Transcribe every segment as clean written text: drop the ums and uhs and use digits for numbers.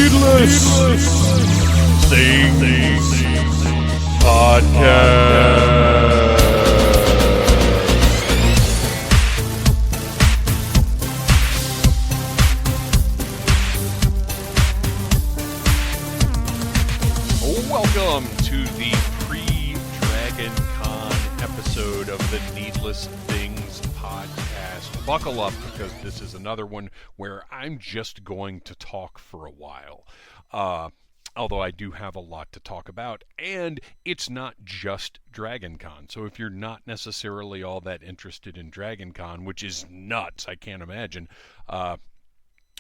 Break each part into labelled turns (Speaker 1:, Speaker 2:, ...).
Speaker 1: Needless Things Podcast. Welcome to the pre-Dragon Con episode of the Needless Things Podcast. Buckle up, because this is another one where I'm just going to talk for a while. Although I do have a lot to talk about, and it's not just Dragon Con. So if you're not necessarily all that interested in Dragon Con, which is nuts, I can't imagine,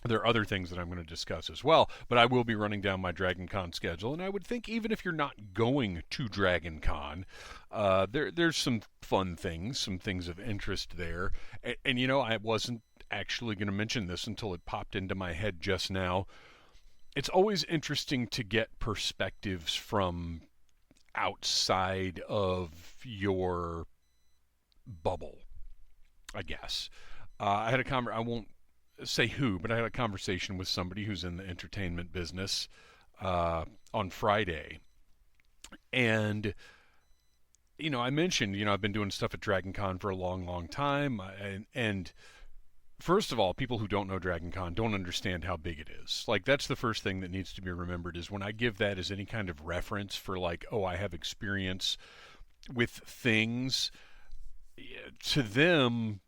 Speaker 1: there are other things that I'm going to discuss as well, but I will be running down my Dragon Con schedule, and I would think even if you're not going to Dragon Con, there's some fun things, some things of interest there. And you know, I wasn't actually going to mention this until it popped into my head just now. It's always interesting to get perspectives from outside of your bubble, I guess. I had I won't say who, but I had a conversation with somebody who's in the entertainment business on Friday. And, you know, I mentioned, I've been doing stuff at Dragon Con for a long, long time. And first of all, people who don't know Dragon Con don't understand how big it is. Like, that's the first thing that needs to be remembered, is when I give that as any kind of reference for like, oh, I have experience with things, to them,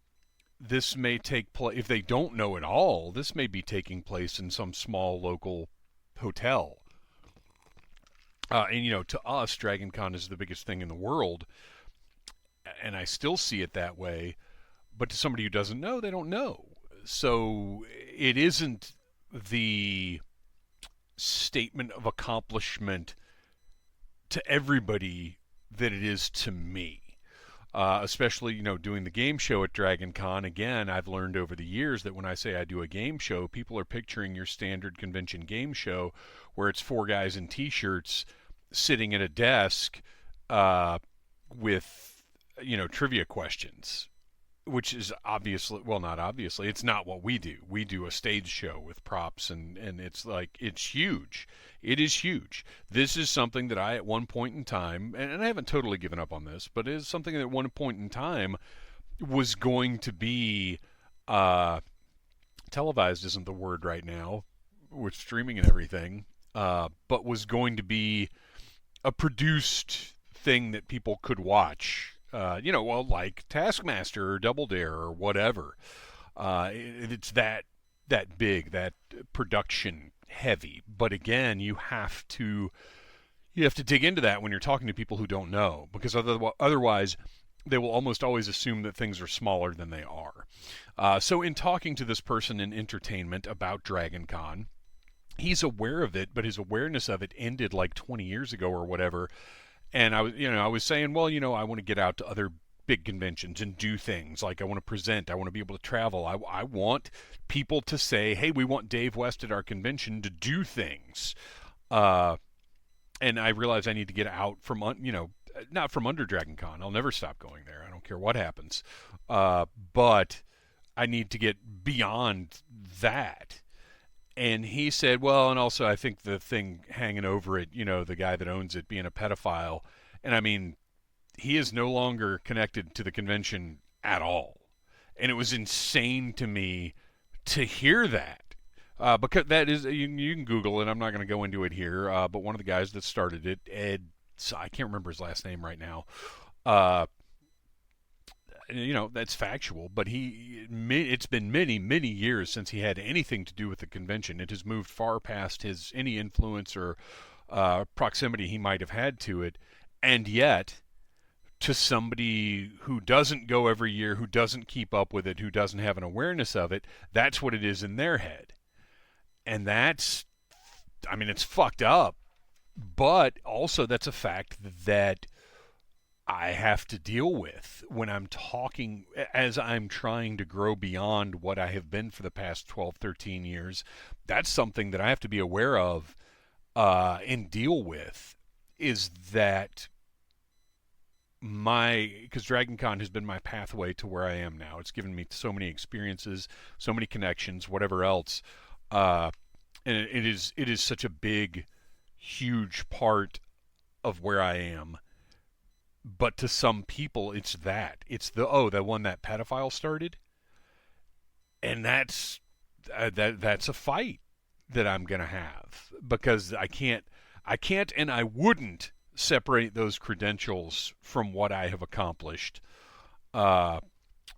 Speaker 1: this may take place, if they don't know at all, this may be taking place in some small local hotel. And, to us, Dragon Con is the biggest thing in the world, and I still see it that way. But to somebody who doesn't know, they don't know. So it isn't the statement of accomplishment to everybody that it is to me. Especially, doing the game show at Dragon Con. Again, I've learned over the years that when I say I do a game show, people are picturing your standard convention game show where it's four guys in t-shirts sitting at a desk with, trivia questions. Which is obviously, well, not obviously, it's not what we do. We do a stage show with props, and it's like, it's huge. It is huge. This is something that I, at one point in time, and I haven't totally given up on this, but it is something that at one point in time was going to be, televised isn't the word right now, with streaming and everything, but was going to be a produced thing that people could watch. Like Taskmaster or Double Dare or whatever. It's that big, that production heavy. But again, you have to dig into that when you're talking to people who don't know, because otherwise they will almost always assume that things are smaller than they are. So in talking to this person in entertainment about Dragon Con, he's aware of it, but his awareness of it ended like 20 years ago or whatever. And I was saying, well, I want to get out to other big conventions and do things. Like, I want to present. I want to be able to travel. I want people to say, hey, we want Dave West at our convention to do things. And I realize I need to get out from, not from under Dragon Con. I'll never stop going there. I don't care what happens. But I need to get beyond that. And he said, well, and also I think the thing hanging over it, the guy that owns it being a pedophile. And I mean, he is no longer connected to the convention at all. And it was insane to me to hear that. Because that is, you can Google it. I'm not going to go into it here. But one of the guys that started it, Ed, I can't remember his last name right now. That's factual, but it's been many, many years since he had anything to do with the convention. It has moved far past any influence or proximity he might have had to it. And yet, to somebody who doesn't go every year, who doesn't keep up with it, who doesn't have an awareness of it, that's what it is in their head. And it's fucked up. But also that's a fact that I have to deal with when I'm talking, as I'm trying to grow beyond what I have been for the past 12, 13 years. That's something that I have to be aware of and deal with, is that because Dragon Con has been my pathway to where I am now. It's given me so many experiences, so many connections, whatever else. and it is such a big, huge part of where I am. But to some people, it's the one that pedophile started, and that's a fight that I'm gonna have because I can't, and I wouldn't separate those credentials from what I have accomplished. Uh,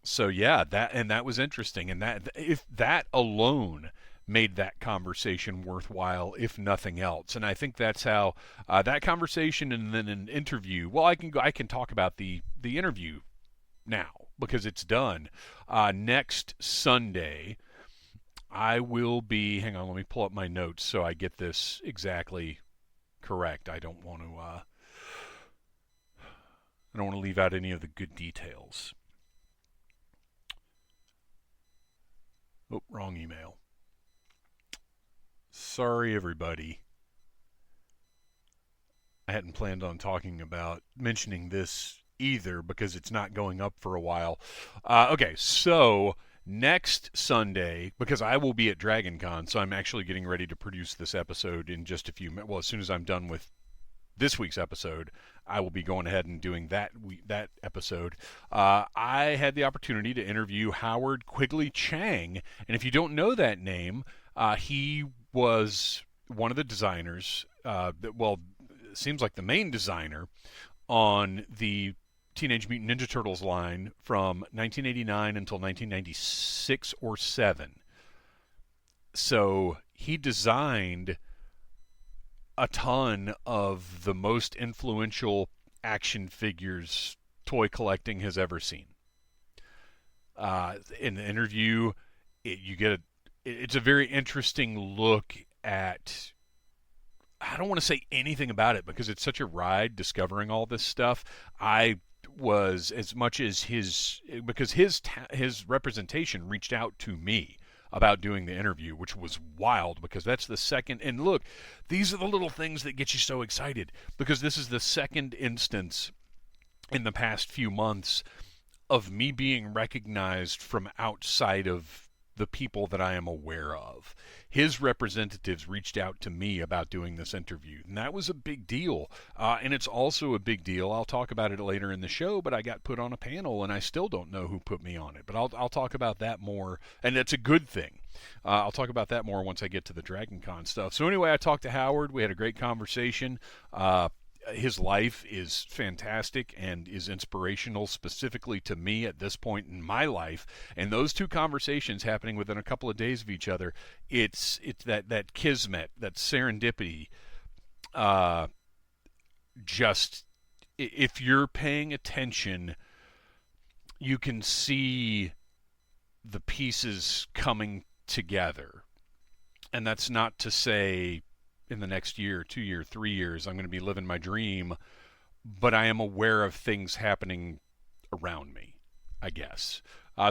Speaker 1: so yeah, that was interesting, and that if that alone made that conversation worthwhile, if nothing else, and I think that's how that conversation and then an interview. Well, I can talk about the interview now because it's done. Next Sunday, I will be. Hang on, let me pull up my notes so I get this exactly correct. I don't want to leave out any of the good details. Oh, wrong email. Sorry, everybody. I hadn't planned on mentioning this either because it's not going up for a while. Okay, so next Sunday, because I will be at Dragon Con, so I'm actually getting ready to produce this episode in just a few minutes. Well, as soon as I'm done with this week's episode, I will be going ahead and doing that episode. I had the opportunity to interview Howard Quigley Chang, and if you don't know that name, he was one of the designers. It seems like the main designer on the Teenage Mutant Ninja Turtles line from 1989 until 1996 or 7. So he designed a ton of the most influential action figures toy collecting has ever seen. In the interview, it's a very interesting look at. I don't want to say anything about it because it's such a ride discovering all this stuff. I was as much as because his representation reached out to me about doing the interview, which was wild because that's the second. And look, these are the little things that get you so excited because this is the second instance in the past few months of me being recognized from outside of the people that I am aware of. His representatives reached out to me about doing this interview, and that was a big deal. And it's also a big deal. I'll talk about it later in the show, but I got put on a panel, and I still don't know who put me on it. But I'll talk about that more, and it's a good thing. I'll talk about that more once I get to the Dragon Con stuff. So anyway, I talked to Howard. We had a great conversation. His life is fantastic and is inspirational specifically to me at this point in my life. And those two conversations happening within a couple of days of each other, it's that kismet, that serendipity. Just if you're paying attention, you can see the pieces coming together. And that's not to say in the next year, 2 year, 3 years, I'm going to be living my dream, but I am aware of things happening around me, I guess.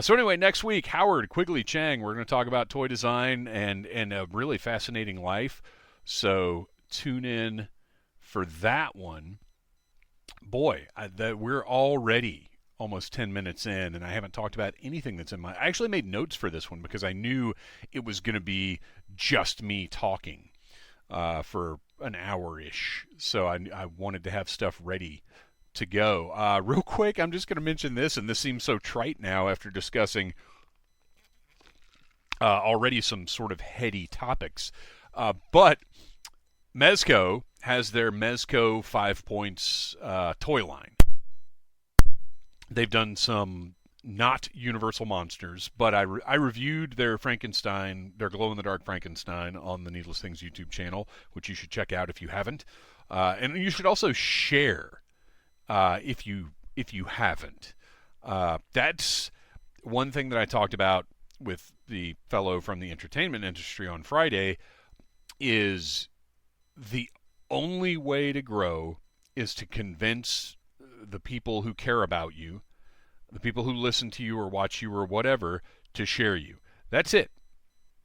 Speaker 1: So anyway, next week, Howard Quigley Chang, we're going to talk about toy design and a really fascinating life. So tune in for that one. Boy, we're already almost 10 minutes in, and I haven't talked about anything that's in my. I actually made notes for this one because I knew it was going to be just me talking for an hour-ish. So I wanted to have stuff ready to go. Real quick, I'm just going to mention this, and this seems so trite now after discussing already some sort of heady topics. But Mezco has their Mezco 5 Points toy line. They've done some not Universal Monsters, but I reviewed their Frankenstein, their glow-in-the-dark Frankenstein on the Needless Things YouTube channel, which you should check out if you haven't. And you should also share if you haven't. That's one thing that I talked about with the fellow from the entertainment industry on Friday is the only way to grow is to convince the people who care about you, the people who listen to you or watch you or whatever, to share you. That's it.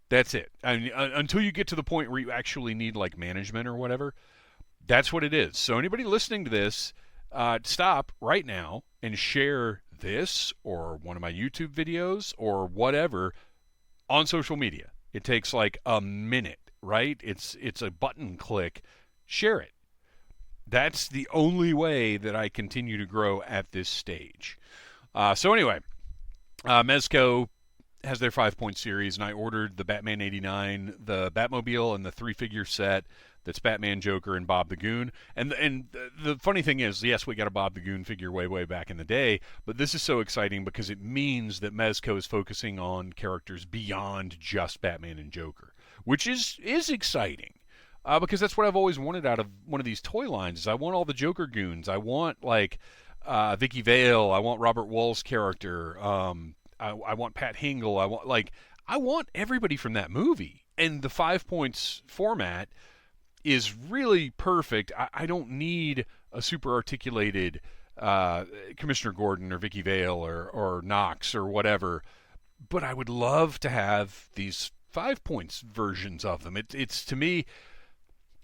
Speaker 1: That's it. I mean, until you get to the point where you actually need like management or whatever, that's what it is. So anybody listening to this, stop right now and share this or one of my YouTube videos or whatever on social media. It takes like a minute right? It's a button click. Share it. That's the only way that I continue to grow at this stage. So anyway, Mezco has their 5-point series, and I ordered the Batman 89, the Batmobile, and the 3-figure set that's Batman, Joker, and Bob the Goon. And the funny thing is, yes, we got a Bob the Goon figure way back in the day, but this is so exciting because it means that Mezco is focusing on characters beyond just Batman and Joker, which is exciting. Because that's what I've always wanted out of one of these toy lines. Is I want all the Joker goons. I want Vicky Vale. I want Robert Wall's character. I want Pat Hingle. I want everybody from that movie. And the 5 points format is really perfect. I don't need a super articulated Commissioner Gordon or Vicky Vale or Knox or whatever. But I would love to have these 5 points versions of them. It's to me.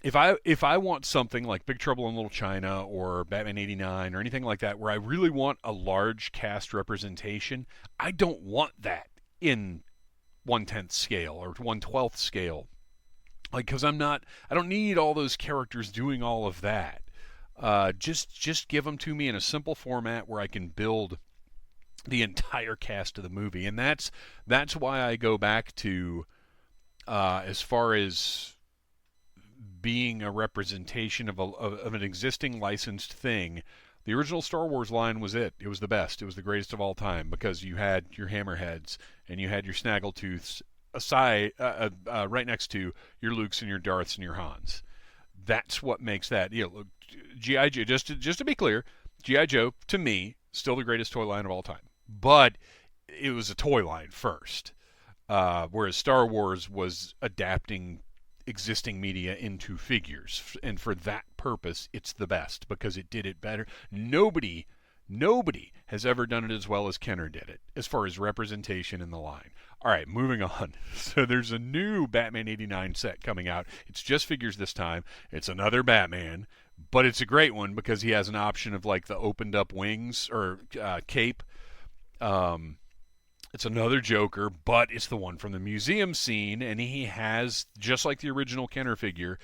Speaker 1: If I want something like Big Trouble in Little China or Batman 89 or anything like that where I really want a large cast representation, I don't want that in 1/10 scale or 1/12 scale. Because I don't need all those characters doing all of that. Just give them to me in a simple format where I can build the entire cast of the movie. And that's why I go back to as far as being a representation of an existing licensed thing. The original Star Wars line was it. It was the best. It was the greatest of all time because you had your Hammerheads and you had your Snaggletooths aside, right next to your Lukes and your Darths and your Hans. That's what makes that. Look, G.I. Joe. Just to be clear, G.I. Joe to me still the greatest toy line of all time. But it was a toy line first, whereas Star Wars was adapting existing media into figures, and for that purpose it's the best because it did it better. Nobody has ever done it as well as Kenner did it as far as representation in the line. All right, moving on. So there's a new Batman 89 set coming out. It's just figures this time. It's another Batman, but it's a great one because he has an option of like the opened up wings or cape. It's another Joker, but it's the one from the museum scene, and he has, just like the original Kenner figure,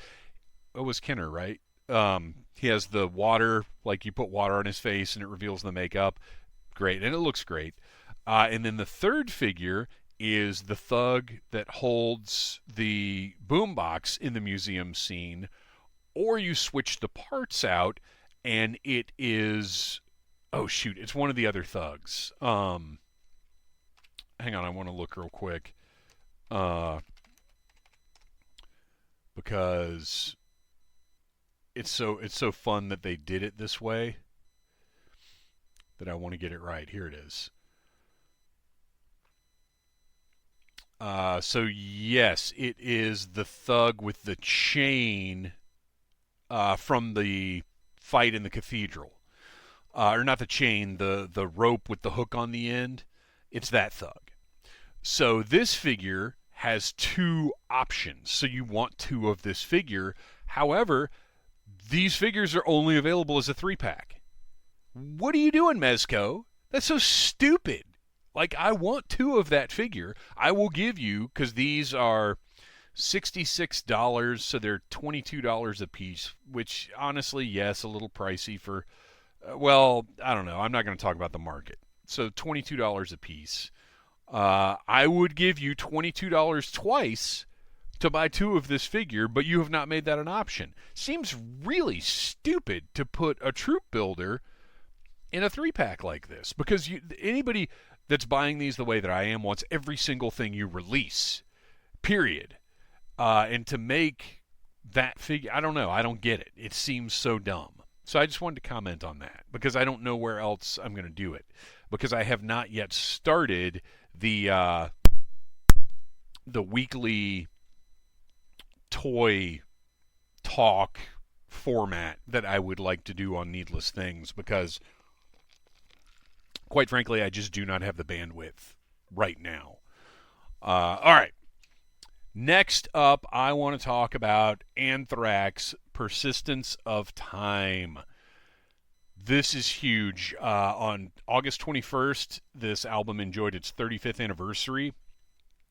Speaker 1: it was Kenner, right? He has the water, like you put water on his face and it reveals the makeup. Great, and it looks great. And then the third figure is the thug that holds the boombox in the museum scene, or you switch the parts out, and it is, oh shoot, it's one of the other thugs. Hang on, I want to look real quick. Because it's so fun that they did it this way that I want to get it right. Here it is. So yes, it is the thug with the chain from the fight in the cathedral. Or not the chain, the rope with the hook on the end. It's that thug. So this figure has two options. So you want two of this figure. However, these figures are only available as a 3-pack. What are you doing, Mezco? That's so stupid. Like, I want two of that figure. I will give you, because these are $66, so they're $22 a piece, which, honestly, yes, a little pricey for, well, I don't know. I'm not going to talk about the market. So $22 a piece. I would give you $22 twice to buy two of this figure, but you have not made that an option. Seems really stupid to put a troop builder in a 3-pack like this, because anybody that's buying these the way that I am wants every single thing you release, period. And to make that figure, I don't know. I don't get it. It seems so dumb. So I just wanted to comment on that, because I don't know where else I'm going to do it, because I have not yet started the weekly toy talk format that I would like to do on Needless Things, because quite frankly, I just do not have the bandwidth right now. All right. Next up, I want to talk about Anthrax, Persistence of Time. This is huge. On August 21st, this album enjoyed its 35th anniversary.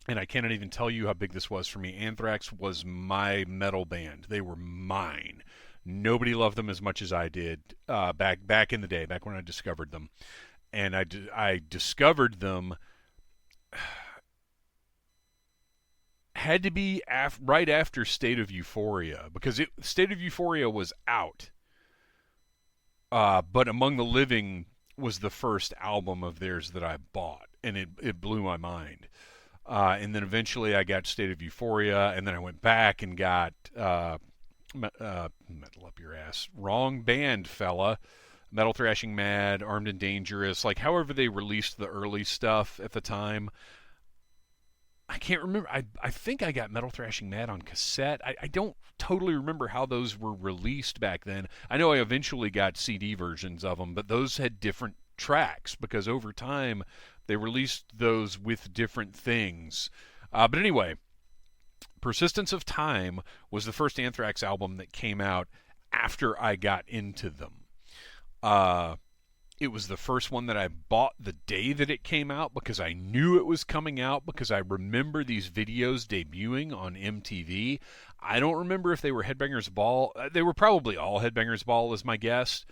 Speaker 1: and I cannot even tell you how big this was for me. Anthrax was my metal band. They were mine. Nobody loved them as much as I did back in the day, back when I discovered them. And I discovered them had to be right after State of Euphoria, because State of Euphoria was out. But Among the Living was the first album of theirs that I bought, and it blew my mind. And then eventually I got State of Euphoria, and then I went back and got Metal Up Your Ass. Wrong band, fella. Metal Thrashing Mad, Armed and Dangerous, like however they released the early stuff at the time. I can't remember. I think I got Metal Thrashing Mad on cassette. I don't totally remember how those were released back then. I know I eventually got CD versions of them, but those had different tracks because over time they released those with different things. But anyway, Persistence of Time was the first Anthrax album that came out after I got into them. It was the first one that I bought the day that it came out because I knew it was coming out, because I remember these videos debuting on MTV. I don't remember if they were Headbangers Ball. They were probably all Headbangers Ball is my guess.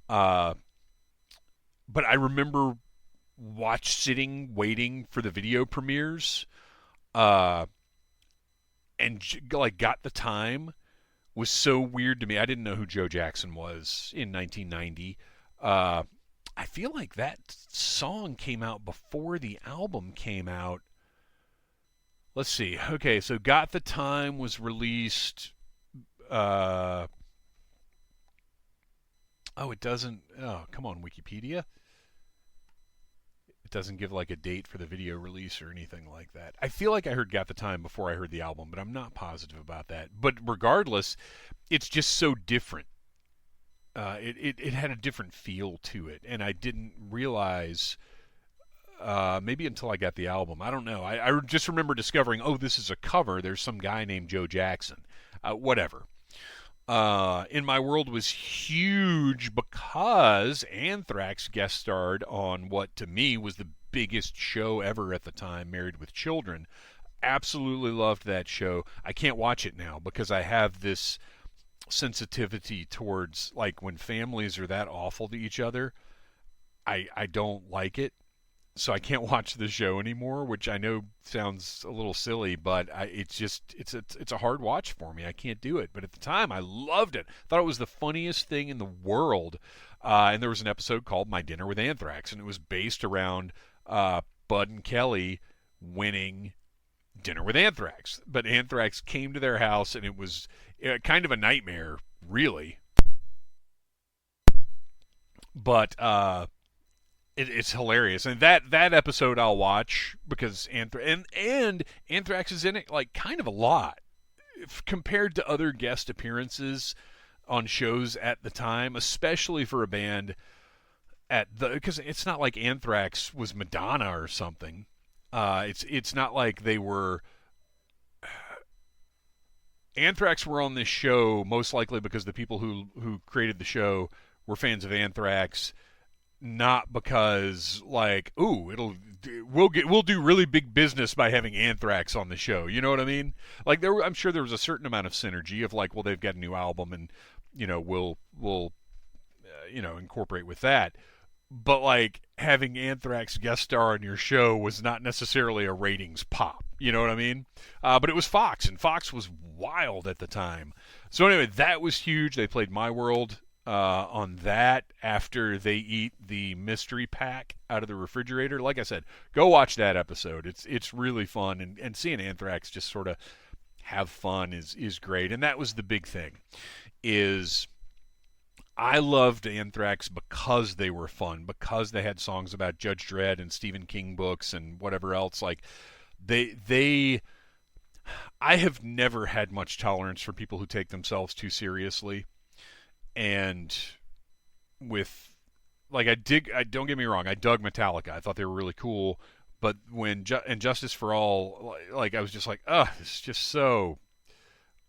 Speaker 1: But I remember sitting waiting for the video premieres, and like Got the Time was so weird to me. I didn't know who Joe Jackson was in 1990. I feel like that song came out before the album came out. Let's see. Okay, so Got the Time was released. It doesn't. Oh, come on, Wikipedia. It doesn't give like a date for the video release or anything like that. I feel like I heard Got the Time before I heard the album, but I'm not positive about that. But regardless, it's just so different. It had a different feel to it, and I didn't realize maybe until I got the album. I don't know. I just remember discovering, oh, this is a cover. There's some guy named Joe Jackson. Whatever. In My World was huge because Anthrax guest starred on what to me was the biggest show ever at the time, Married with Children. Absolutely loved that show. I can't watch it now because I have this sensitivity towards, like, when families are that awful to each other, I don't like it, so I can't watch the show anymore, which I know sounds a little silly, but it's a hard watch for me. I can't do it. But at the time I loved it. Thought it was the funniest thing in the world. And there was an episode called My Dinner with Anthrax, and it was based around Bud and Kelly winning Dinner with Anthrax. But Anthrax came to their house, and it was kind of a nightmare, really. But it's hilarious, and that episode I'll watch because Anthrax is in it like kind of a lot compared to other guest appearances on shows at the time, especially for a band because it's not like Anthrax was Madonna or something. It's not like they were. Anthrax were on this show most likely because the people who created the show were fans of Anthrax, not because like, ooh, we'll do really big business by having Anthrax on the show. You know what I mean? Like I'm sure there was a certain amount of synergy of like, well, they've got a new album and we'll incorporate with that. But like having Anthrax guest star on your show was not necessarily a ratings pop. You know what I mean? But it was Fox, and Fox was wild at the time. So anyway, that was huge. They played My World on that after they eat the mystery pack out of the refrigerator. Like I said, go watch that episode. It's really fun, and seeing Anthrax just sort of have fun is great. And that was the big thing, is I loved Anthrax because they were fun, because they had songs about Judge Dredd and Stephen King books and whatever else. Like I have never had much tolerance for people who take themselves too seriously. And with, like, don't get me wrong, I dug Metallica. I thought they were really cool. But when and Justice for All, like, I was just like, it's just so,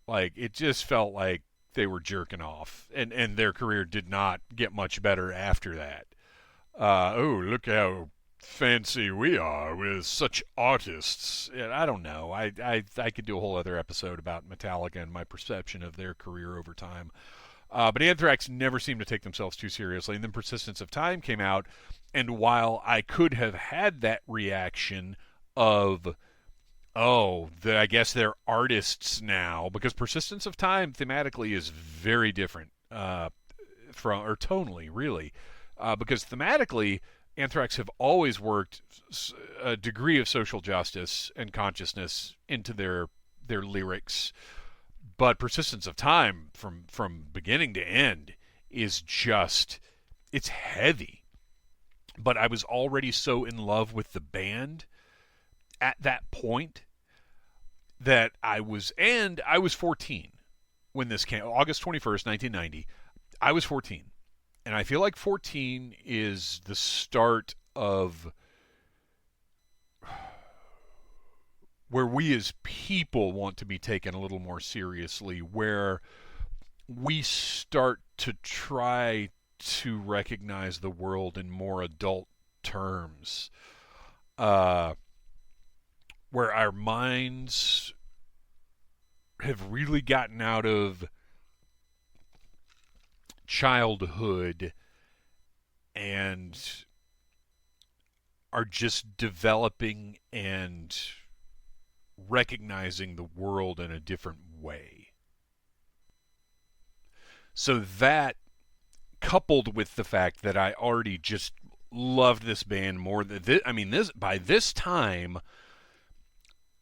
Speaker 1: like, it just felt like they were jerking off, and their career did not get much better after that. Look how fancy we are with such artists. I don't know. I could do a whole other episode about Metallica and my perception of their career over time. But Anthrax never seemed to take themselves too seriously. And then Persistence of Time came out, and while I could have had that reaction of, oh, I guess they're artists now, because Persistence of Time thematically is very different or tonally, really. Because thematically, Anthrax have always worked a degree of social justice and consciousness into their lyrics. But Persistence of Time, from beginning to end, is just, it's heavy. But I was already so in love with the band at that point that I was 14 when this came, August 21st, 1990. I was 14. And I feel like 14 is the start of where we as people want to be taken a little more seriously, where we start to try to recognize the world in more adult terms, where our minds have really gotten out of childhood and are just developing and recognizing the world in a different way. So that, coupled with the fact that I already just loved this band more than this, by this time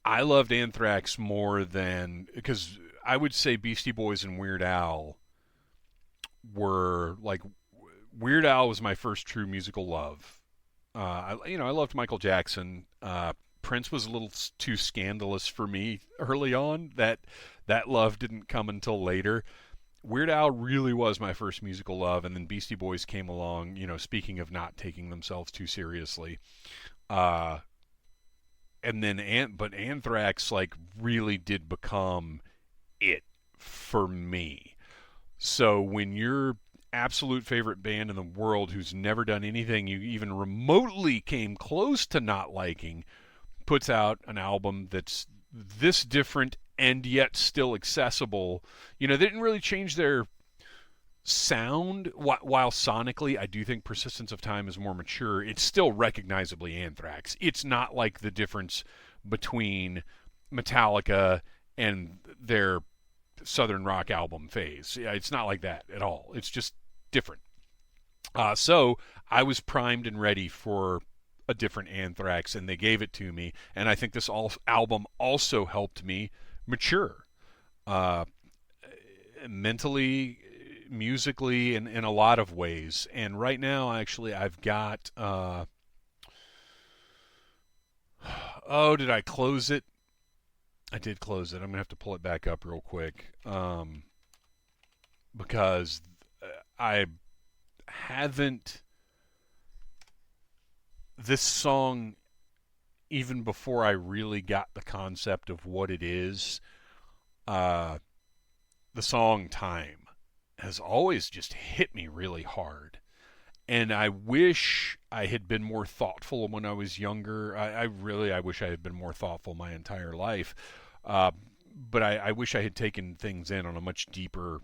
Speaker 1: I loved Anthrax more than, because I would say Beastie Boys and Weird Al were like, Weird Al was my first true musical love. I loved Michael Jackson. Prince was a little too scandalous for me early on. That love didn't come until later. Weird Al really was my first musical love, and then Beastie Boys came along, speaking of not taking themselves too seriously. And then but Anthrax really did become it for me. So when your absolute favorite band in the world, who's never done anything you even remotely came close to not liking, puts out an album that's this different and yet still accessible, they didn't really change their sound, while sonically I do think Persistence of Time is more mature. It's still recognizably Anthrax. It's not like the difference between Metallica and their Southern rock album phase. It's not like that at all. It's just different. So I was primed and ready for a different Anthrax, and they gave it to me. And I think this album also helped me mature, mentally, musically, in a lot of ways. And right now, actually, I've got. Did I close it? I did close it. I'm gonna have to pull it back up real quick, because I haven't. This song, even before I really got the concept of what it is, the song "Time" has always just hit me really hard. And I wish I had been more thoughtful when I was younger. I wish I had been more thoughtful my entire life. But I wish I had taken things in on a much deeper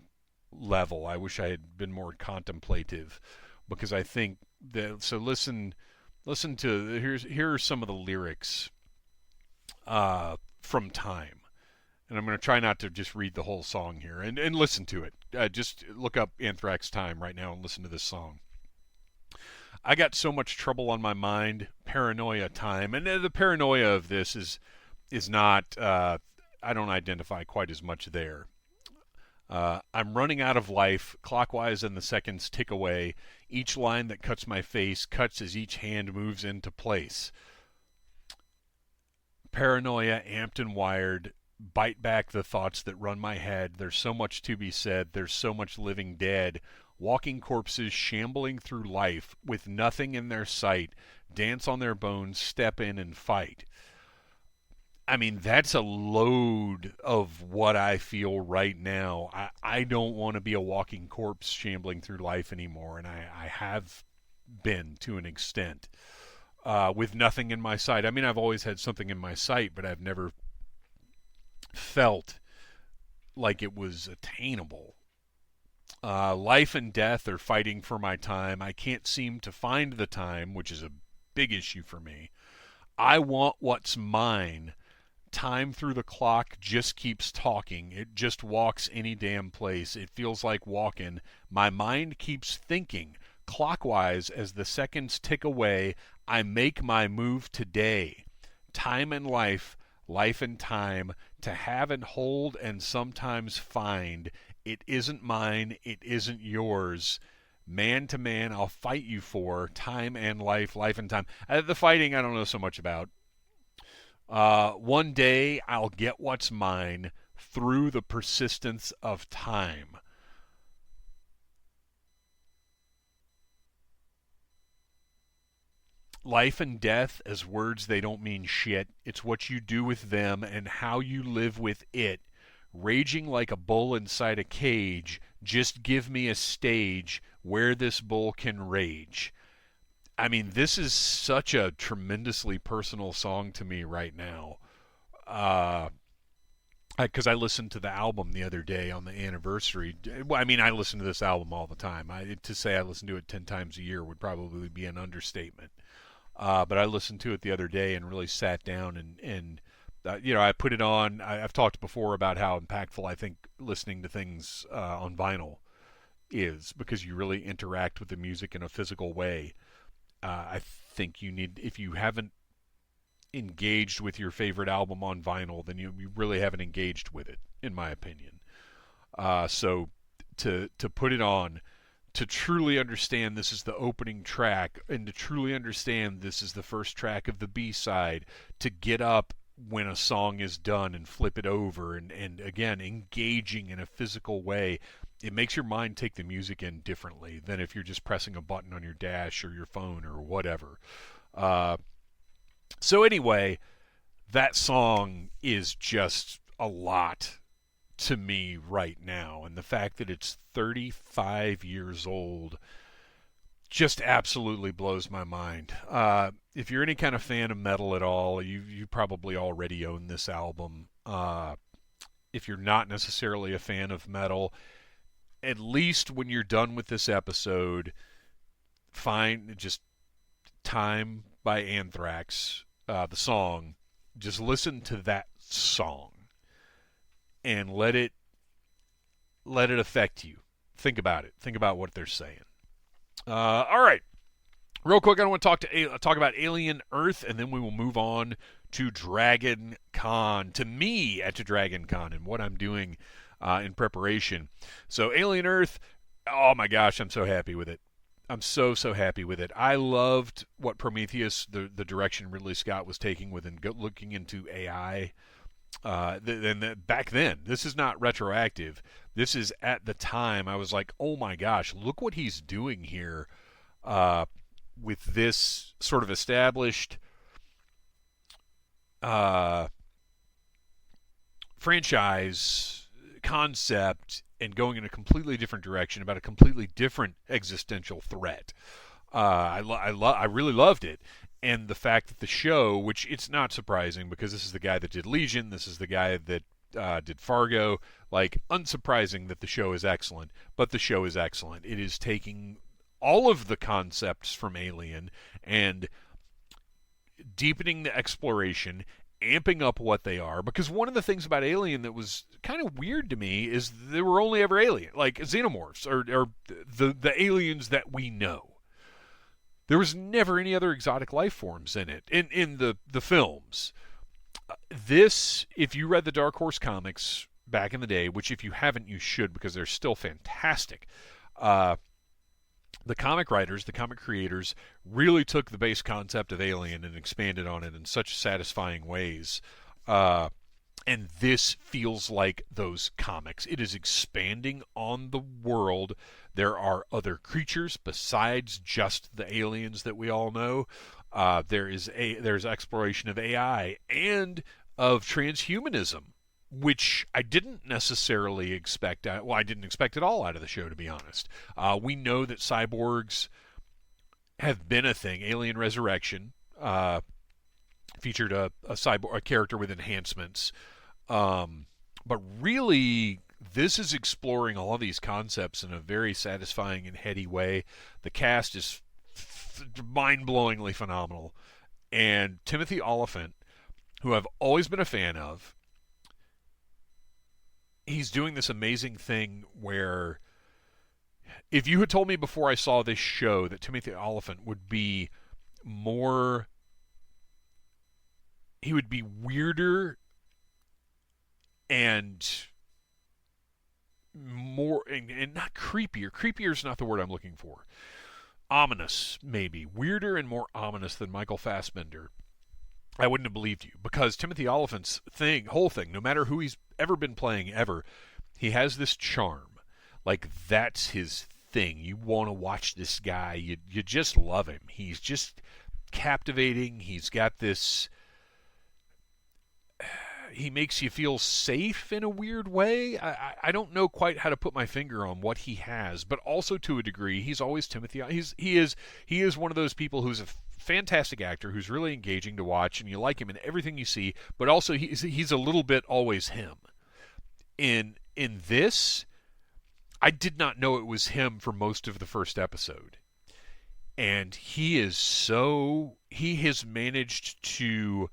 Speaker 1: level. I wish I had been more contemplative, because I think that. So listen to here are some of the lyrics from Time. And I'm going to try not to just read the whole song here, and listen to it. Just look up Anthrax Time right now and listen to this song. I got so much trouble on my mind, paranoia time. And the paranoia of this is not, I don't identify quite as much there. I'm running out of life, clockwise and the seconds tick away. Each line that cuts my face cuts as each hand moves into place. Paranoia, amped and wired, bite back the thoughts that run my head. There's so much to be said, there's so much living dead. Walking corpses shambling through life with nothing in their sight, dance on their bones, step in and fight. I mean, that's a load of what I feel right now. I don't want to be a walking corpse shambling through life anymore, and I have been to an extent. with nothing in my sight. I mean, I've always had something in my sight, but I've never felt like it was attainable. Life and death are fighting for my time. I can't seem to find the time, which is a big issue for me. I want what's mine. Time through the clock just keeps talking. It just walks any damn place. It feels like walking. My mind keeps thinking. Clockwise as the seconds tick away, I make my move today. Time and life, life and time, to have and hold and sometimes find. It isn't mine, it isn't yours. Man to man, I'll fight you for time and life, life and time. The fighting I don't know so much about. One day I'll get what's mine through the persistence of time. Life and death as words, they don't mean shit. It's what you do with them and how you live with it. Raging like a bull inside a cage, just give me a stage where this bull can rage. I mean, this is such a tremendously personal song to me right now. Because I listened to the album the other day on the anniversary. Well, I mean, I listen to this album all the time. To say I listen to it 10 times a year would probably be an understatement. But I listened to it the other day and really sat down and I put it on. I've talked before about how impactful I think listening to things on vinyl is, because you really interact with the music in a physical way. I think you need, if you haven't engaged with your favorite album on vinyl, then you really haven't engaged with it, in my opinion. So to put it on, to truly understand this is the opening track, and to truly understand this is the first track of the B-side, to get up when a song is done and flip it over, and again, engaging in a physical way, it makes your mind take the music in differently than if you're just pressing a button on your dash or your phone or whatever. So anyway, that song is just a lot to me right now, and the fact that it's 35 years old just absolutely blows my mind. If you're any kind of fan of metal at all, you probably already own this album. If you're not necessarily a fan of metal, at least when you're done with this episode, find just Time by Anthrax, the song. Just listen to that song and let it affect you. Think about it. Think about what they're saying. All right. Real quick, I want to talk about Alien Earth, and then we will move on to Dragon Con, to me at Dragon Con, and what I'm doing in preparation. So Alien Earth, oh my gosh, I'm so happy with it. I'm so happy with it. I loved what Prometheus, the direction Ridley Scott was taking with and looking into AI. Back then, this is not retroactive. This is at the time. I was like, oh my gosh, look what he's doing here with this sort of established franchise concept and going in a completely different direction about a completely different existential threat. I really loved it. And the fact that the show, which it's not surprising because this is the guy that did Legion, this is the guy that did Fargo, like, unsurprising that the show is excellent, but the show is excellent. It is taking all of the concepts from Alien and deepening the exploration, amping up what they are, because one of the things about Alien that was kind of weird to me is they were only ever alien, like xenomorphs, or the aliens that we know. There was never any other exotic life forms in it, in the films. This, if you read the Dark Horse comics back in the day, which if you haven't, you should, because they're still fantastic. The comic writers, the comic creators, really took the base concept of Alien and expanded on it in such satisfying ways. And this feels like those comics. It is expanding on the world. There are other creatures besides just the aliens that we all know. There's exploration of AI and of transhumanism, which I didn't necessarily expect. Well, I didn't expect it all out of the show, to be honest. We know that cyborgs have been a thing. Alien Resurrection featured a character with enhancements. But really, this is exploring all of these concepts in a very satisfying and heady way. The cast is mind-blowingly phenomenal. And Timothy Olyphant, who I've always been a fan of, he's doing this amazing thing where if you had told me before I saw this show that Timothy Olyphant would be more... he would be weirder and more... and not creepier. Creepier is not the word I'm looking for. Ominous, maybe. Weirder and more ominous than Michael Fassbender, I wouldn't have believed you. Because Timothy Olyphant's whole thing, no matter who he's ever been playing ever, he has this charm. Like, that's his thing. You want to watch this guy. You just love him. He's just captivating. He's got this... he makes you feel safe in a weird way. I don't know quite how to put my finger on what he has, but also to a degree, he's always Timothy. He is one of those people who's a fantastic actor who's really engaging to watch, and you like him in everything you see. But also, he's a little bit always him. In this, I did not know it was him for most of the first episode, and he has managed to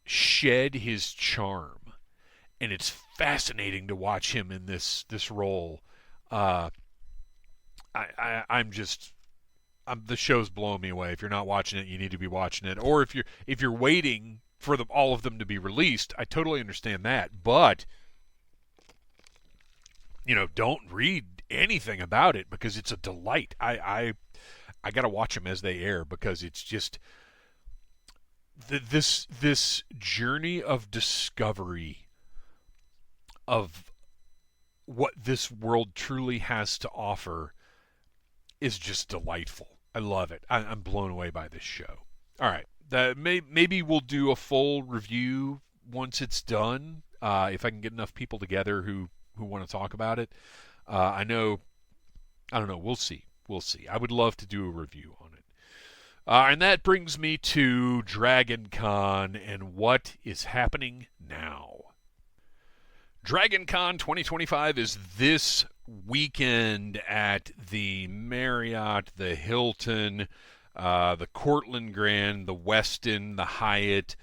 Speaker 1: shed his charm, and it's fascinating to watch him in this role. The show's blowing me away. If you're not watching it, you need to be watching it. Or if you're waiting for all of them to be released, I totally understand that. But don't read anything about it because it's a delight. I got to watch them as they air because it's just this journey of discovery of what this world truly has to offer is just delightful. I love it. I'm blown away by this show. All right, maybe we'll do a full review once it's done, if I can get enough people together who want to talk about it. I don't know. We'll see. I would love to do a review on it. And that brings me to Dragon Con and what is happening now. Dragon Con 2025 is this weekend at the Marriott, the Hilton, the Cortland Grand, the Westin, the Hyatt.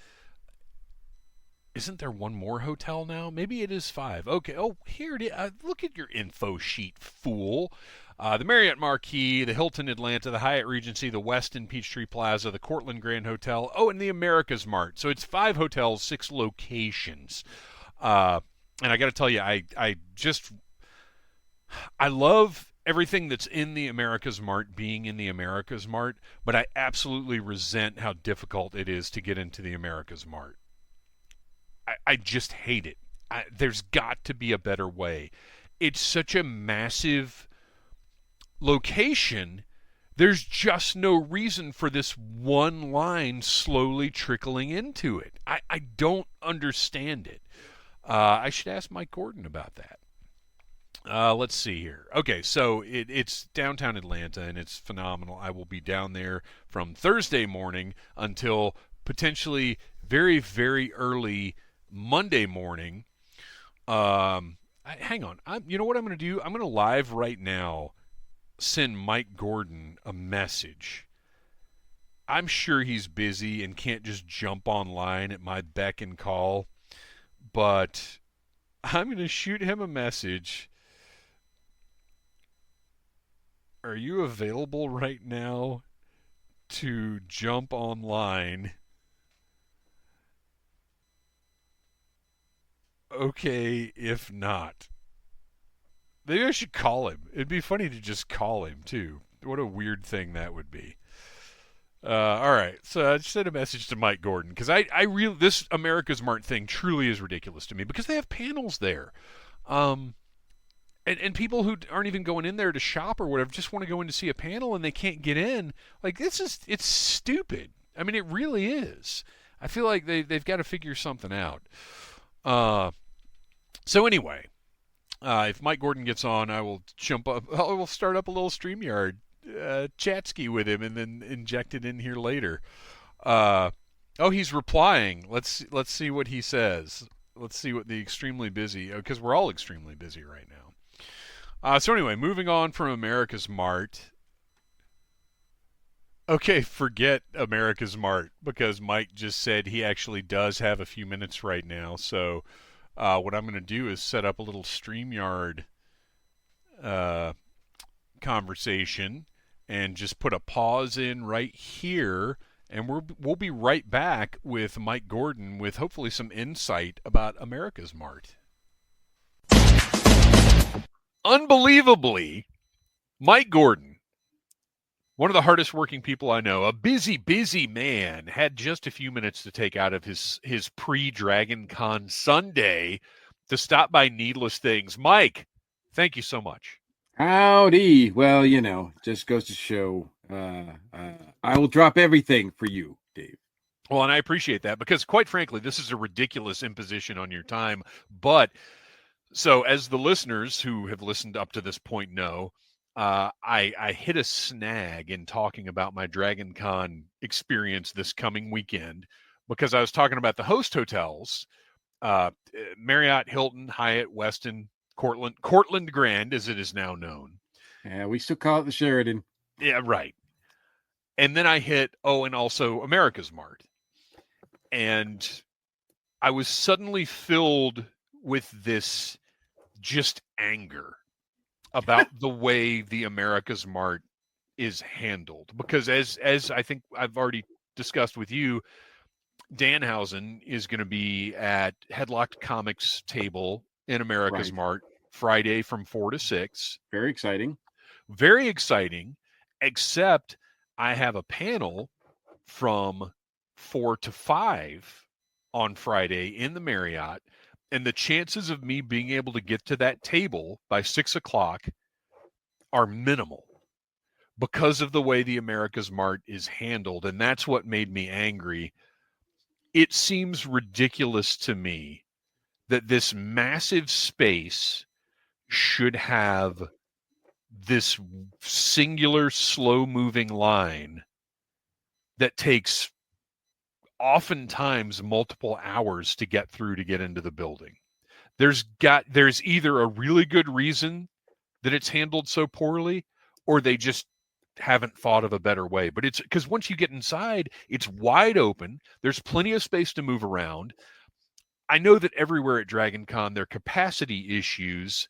Speaker 1: Isn't there one more hotel now? Maybe it is 5. Okay. Oh, here it is. Look at your info sheet, fool. The Marriott Marquis, the Hilton Atlanta, the Hyatt Regency, the Westin Peachtree Plaza, the Cortland Grand Hotel, and the America's Mart. So it's 5 hotels, 6 locations. And I got to tell you, I love everything that's in the America's Mart being in the America's Mart, but I absolutely resent how difficult it is to get into the America's Mart. I just hate it. There's got to be a better way. It's such a massive location. There's just no reason for this one line slowly trickling into it. I don't understand it. I should ask Mike Gordon about that. Let's see here. Okay, so it's downtown Atlanta, and it's phenomenal. I will be down there from Thursday morning until potentially very, very early Monday morning. Hang on. You know what I'm going to do? I'm going to live right now send Mike Gordon a message. I'm sure he's busy and can't just jump online at my beck and call, but I'm going to shoot him a message. Are you available right now to jump online? Okay, if not. Maybe I should call him. It'd be funny to just call him, too. What a weird thing that would be. All right, so I just sent a message to Mike Gordon, because this America's Mart thing truly is ridiculous to me, because they have panels there. And people who aren't even going in there to shop or whatever just want to go in to see a panel and they can't get in. Like, it's stupid. I mean, it really is. I feel like they've got to figure something out. So anyway, if Mike Gordon gets on, I will jump up. I will start up a little StreamYard chatski with him and then inject it in here later. Oh, he's replying. Let's see what he says. Let's see what the extremely busy, because we're all extremely busy right now. So anyway, moving on from America's Mart. Okay, forget America's Mart because Mike just said he actually does have a few minutes right now. So what I'm going to do is set up a little StreamYard uh, conversation and just put a pause in right here. And we'll be right back with Mike Gordon with hopefully some insight about America's Mart. Unbelievably, Mike Gordon, one of the hardest working people I know, a busy man, had just a few minutes to take out of his pre-Dragon Con Sunday to stop by Needless Things. Mike, thank you so much.
Speaker 2: Howdy. Well, just goes to show I will drop everything for you, Dave.
Speaker 1: Well, and I appreciate that because, quite frankly, this is a ridiculous imposition on your time. But so, as the listeners who have listened up to this point know, I hit a snag in talking about my Dragon Con experience this coming weekend because I was talking about the host hotels, Marriott, Hilton, Hyatt, Westin, Cortland Grand, as it is now known.
Speaker 2: Yeah, we still call it the Sheridan.
Speaker 1: Yeah, right. And then I hit, and also America's Mart. And I was suddenly filled with this just anger about the way the America's Mart is handled. Because as I think I've already discussed with you, Danhausen is going to be at Headlocked Comics table in America's Mart Friday from 4 to 6.
Speaker 2: Very exciting.
Speaker 1: Very exciting, except I have a panel from 4 to 5 on Friday in the Marriott, and the chances of me being able to get to that table by 6 o'clock are minimal because of the way the America's Mart is handled, and that's what made me angry. It seems ridiculous to me that this massive space should have this singular slow-moving line that takes oftentimes multiple hours to get through to get into the building. There's either a really good reason that it's handled so poorly, or they just haven't thought of a better way. But it's because once you get inside, it's wide open. There's plenty of space to move around. I know that everywhere at Dragon Con there are capacity issues,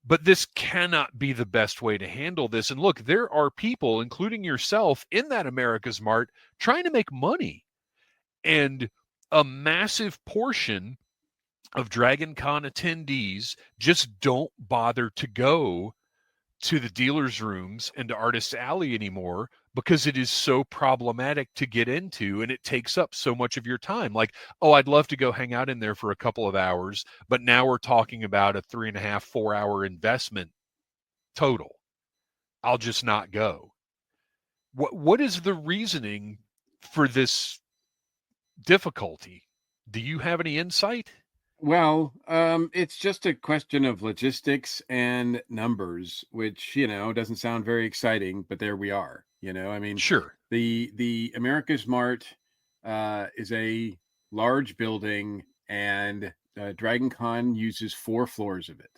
Speaker 1: but this cannot be the best way to handle this. And look, there are people, including yourself, in that America's Mart trying to make money. And a massive portion of Dragon Con attendees just don't bother to go to the dealer's rooms and to Artist Alley anymore because it is so problematic to get into and it takes up so much of your time. Like, I'd love to go hang out in there for a couple of hours, but now we're talking about a 3.5, 4 hour investment total. I'll just not go. What is the reasoning for this difficulty? Do you have any insight?
Speaker 2: Well, it's just a question of logistics and numbers, which, doesn't sound very exciting, but there we are. I mean,
Speaker 1: sure.
Speaker 2: The America's Mart is a large building, and Dragon Con uses 4 floors of it.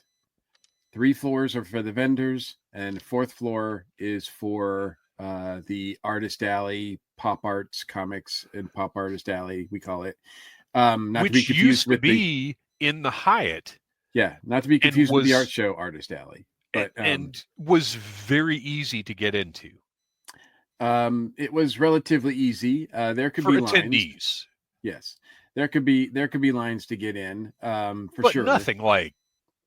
Speaker 2: 3 floors are for the vendors, and the 4th floor is for the Artist Alley, Pop Arts Comics, and Pop Artist Alley, we call it. Not
Speaker 1: which
Speaker 2: to be confused
Speaker 1: used
Speaker 2: with
Speaker 1: to be in the Hyatt.
Speaker 2: Yeah, not to be confused with the art show Artist Alley. But
Speaker 1: and was very easy to get into.
Speaker 2: It was relatively easy. There could
Speaker 1: for
Speaker 2: be
Speaker 1: attendees.
Speaker 2: Lines. Yes, there could be lines to get in.
Speaker 1: But
Speaker 2: sure,
Speaker 1: nothing like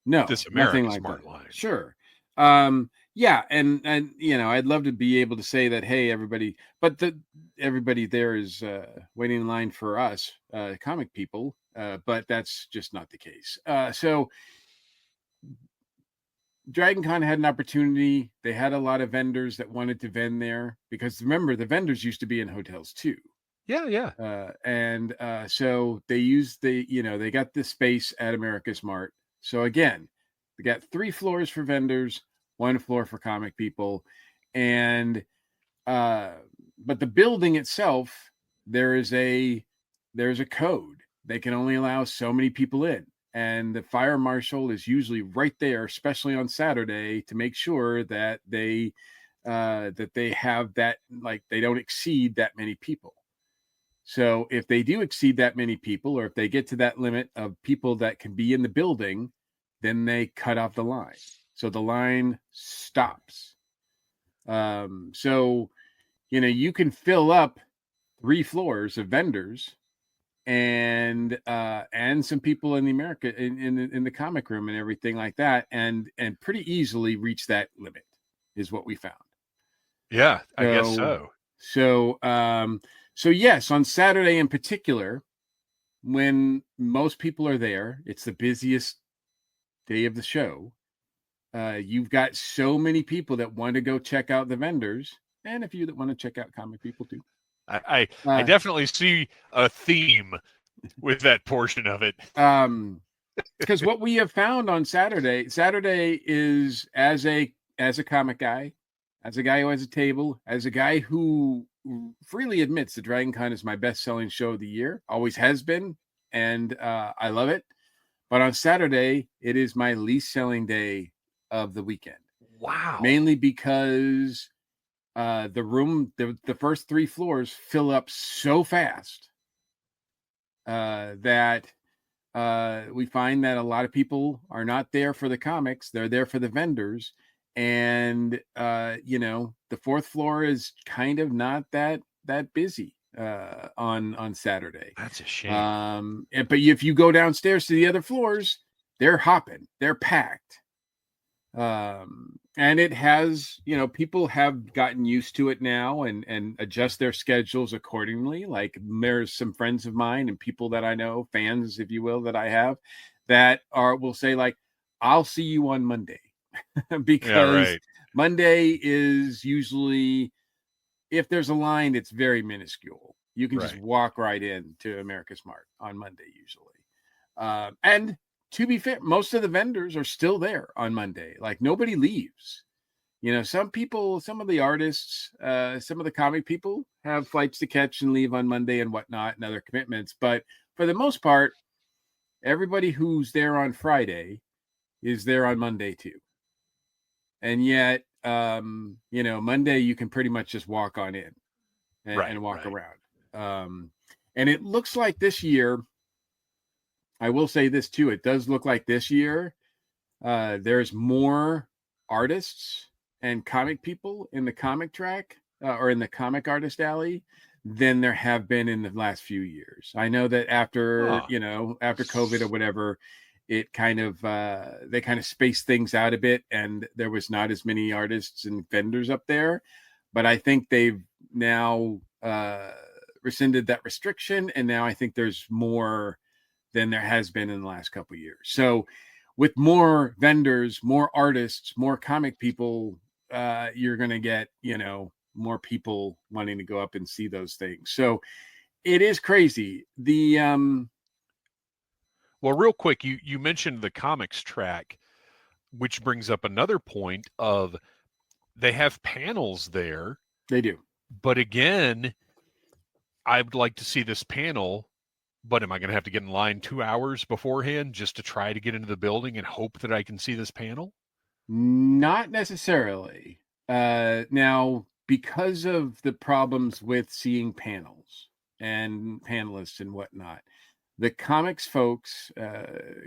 Speaker 1: this America's Smart line.
Speaker 2: Sure. Yeah, and I'd love to be able to say that, hey, everybody, but everybody there is waiting in line for us, comic people, but that's just not the case. So Dragon Con had an opportunity. They had a lot of vendors that wanted to vend there because remember, the vendors used to be in hotels too.
Speaker 1: Yeah.
Speaker 2: So they used they got the space at America's Mart. So again, they got 3 floors for vendors, 1 floor for comic people. and but the building itself, there's a code. They can only allow so many people in, and the fire marshal is usually right there, especially on Saturday, to make sure that they have that, like, they don't exceed that many people. So if they do exceed that many people, or if they get to that limit of people that can be in the building, then they cut off the line. So the line stops. So, you can fill up 3 floors of vendors and some people in the America in the comic room and everything like that, and pretty easily reach that limit, is what we found.
Speaker 1: Yeah, I guess so.
Speaker 2: So yes, on Saturday in particular, when most people are there, it's the busiest day of the show. You've got so many people that want to go check out the vendors, and a few that want to check out comic people too.
Speaker 1: I definitely see a theme with that portion of it.
Speaker 2: Because what we have found on Saturday is, as a comic guy, as a guy who has a table, as a guy who freely admits that Dragon Con is my best-selling show of the year, always has been, and I love it. But on Saturday, it is my least-selling day of the weekend.
Speaker 1: Wow.
Speaker 2: Mainly because the first 3 floors fill up so fast that we find that a lot of people are not there for the comics. They're there for the vendors. And, the 4th floor is kind of not that busy on Saturday.
Speaker 1: That's a shame.
Speaker 2: But if you go downstairs to the other floors, they're hopping. They're packed. And it has, people have gotten used to it now and adjust their schedules accordingly. Like, there's some friends of mine and people that I know, fans, if you will, that I have, that will say, like, I'll see you on Monday. Because Monday is usually, if there's a line, it's very minuscule. You can just walk right in to America's Mart on Monday usually. And to be fair, most of the vendors are still there on Monday. Like, nobody leaves. Some people, some of the artists, some of the comic people have flights to catch and leave on Monday and whatnot and other commitments. But for the most part, everybody who's there on Friday is there on Monday too. And yet, Monday you can pretty much just walk on in and walk around. And it looks like this year, I will say this too, it does look like this year there's more artists and comic people in the comic track or in the comic artist alley than there have been in the last few years. I know that after COVID or whatever, it kind of they kind of spaced things out a bit, and there was not as many artists and vendors up there. But I think they've now rescinded that restriction, and now I think there's more than there has been in the last couple of years. So with more vendors, more artists, more comic people, you're going to get, more people wanting to go up and see those things. So it is crazy.
Speaker 1: Well, real quick, you mentioned the comics track, which brings up another point of they have panels there.
Speaker 2: They do.
Speaker 1: But again, I would like to see this panel, but am I going to have to get in line 2 hours beforehand just to try to get into the building and hope that I can see this panel?
Speaker 2: Not necessarily. Now, because of the problems with seeing panels and panelists and whatnot, the comics folks,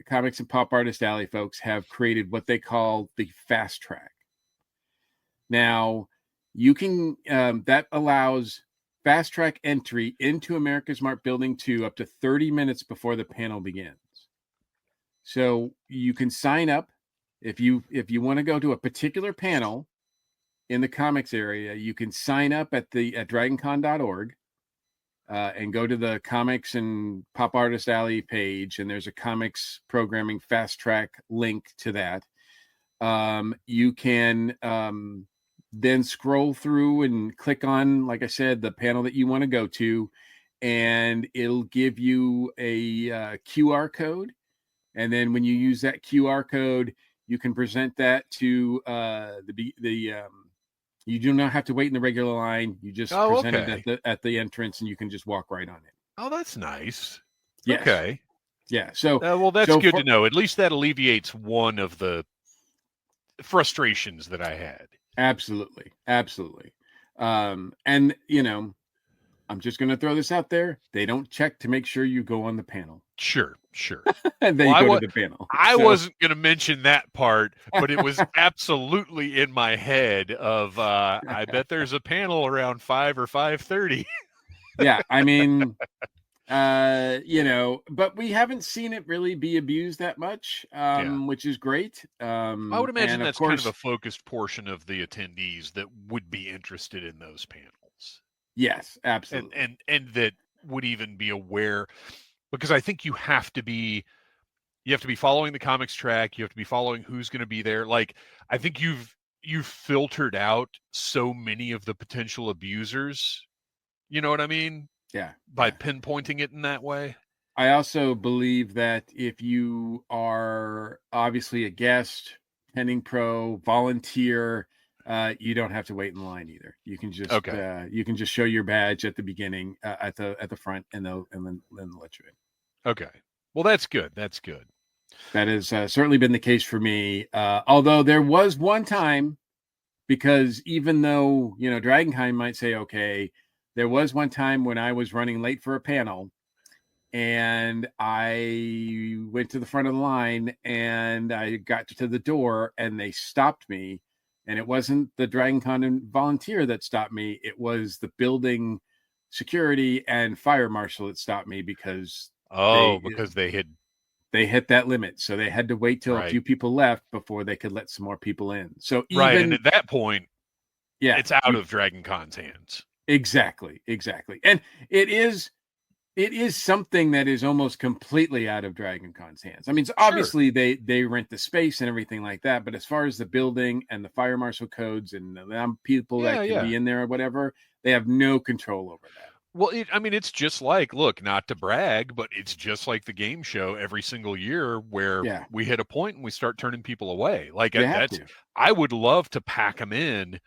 Speaker 2: Comics and Pop Artist Alley folks, have created what they call the fast track. Now, you can that allows fast track entry into America's Mart Building 2 up to 30 minutes before the panel begins. So you can sign up if you want to go to a particular panel in the comics area. You can sign up at dragoncon.org. And go to the Comics and Pop Artist Alley page, and there's a comics programming fast track link to that. You can then scroll through and click on, like I said, the panel that you want to go to, and it'll give you a QR code. And then when you use that QR code, you can present that to You do not have to wait in the regular line. You just
Speaker 1: Oh,
Speaker 2: present
Speaker 1: okay.
Speaker 2: it at the entrance, and you can just walk right on it.
Speaker 1: Oh, that's nice.
Speaker 2: Yes.
Speaker 1: Okay.
Speaker 2: Yeah. So
Speaker 1: Well, that's
Speaker 2: so
Speaker 1: good to know. At least that alleviates one of the frustrations that I had.
Speaker 2: absolutely. And I'm just going to throw this out there. They don't check to make sure you go on the panel.
Speaker 1: Sure.
Speaker 2: And then
Speaker 1: Well,
Speaker 2: you go to the panel.
Speaker 1: I
Speaker 2: So,
Speaker 1: wasn't going to mention that part, but it was absolutely in my head of I bet there's a panel around 5 or 5:30.
Speaker 2: yeah, I mean, but we haven't seen it really be abused that much,
Speaker 1: Yeah.
Speaker 2: which is great.
Speaker 1: I would imagine
Speaker 2: And of
Speaker 1: that's kind of a
Speaker 2: course,
Speaker 1: focused portion of the attendees that would be interested in those panels.
Speaker 2: yes, absolutely.
Speaker 1: And that would even be aware, because I think you have to be following the comics track, you have to be following who's going to be there. Like, I think you've filtered out so many of the potential abusers, you know what I mean?
Speaker 2: Yeah.
Speaker 1: By pinpointing it in that way.
Speaker 2: I also believe that if you are obviously a guest, pending pro, volunteer, you don't have to wait in line either. You can just show your badge at the beginning, at the front, and then let you in.
Speaker 1: Okay. Well, that's good.
Speaker 2: That has certainly been the case for me. Although there was one time, because even though DragonCon might say okay, there was one time when I was running late for a panel, and I went to the front of the line, and I got to the door, and they stopped me. And it wasn't the DragonCon volunteer that stopped me. It was the building security and fire marshal that stopped me because they hit that limit. So they had to wait till a few people left before they could let some more people in. So
Speaker 1: and at that point, it's out of DragonCon's hands.
Speaker 2: Exactly. And it is something that is almost completely out of DragonCon's hands. I mean, obviously they rent the space and everything like that, but as far as the building and the fire marshal codes and the people that can be in there or whatever, they have no control over that.
Speaker 1: Well, it's just like, look, not to brag, but it's just like the game show every single year where we hit a point and we start turning people away. Like, I would love to pack them in,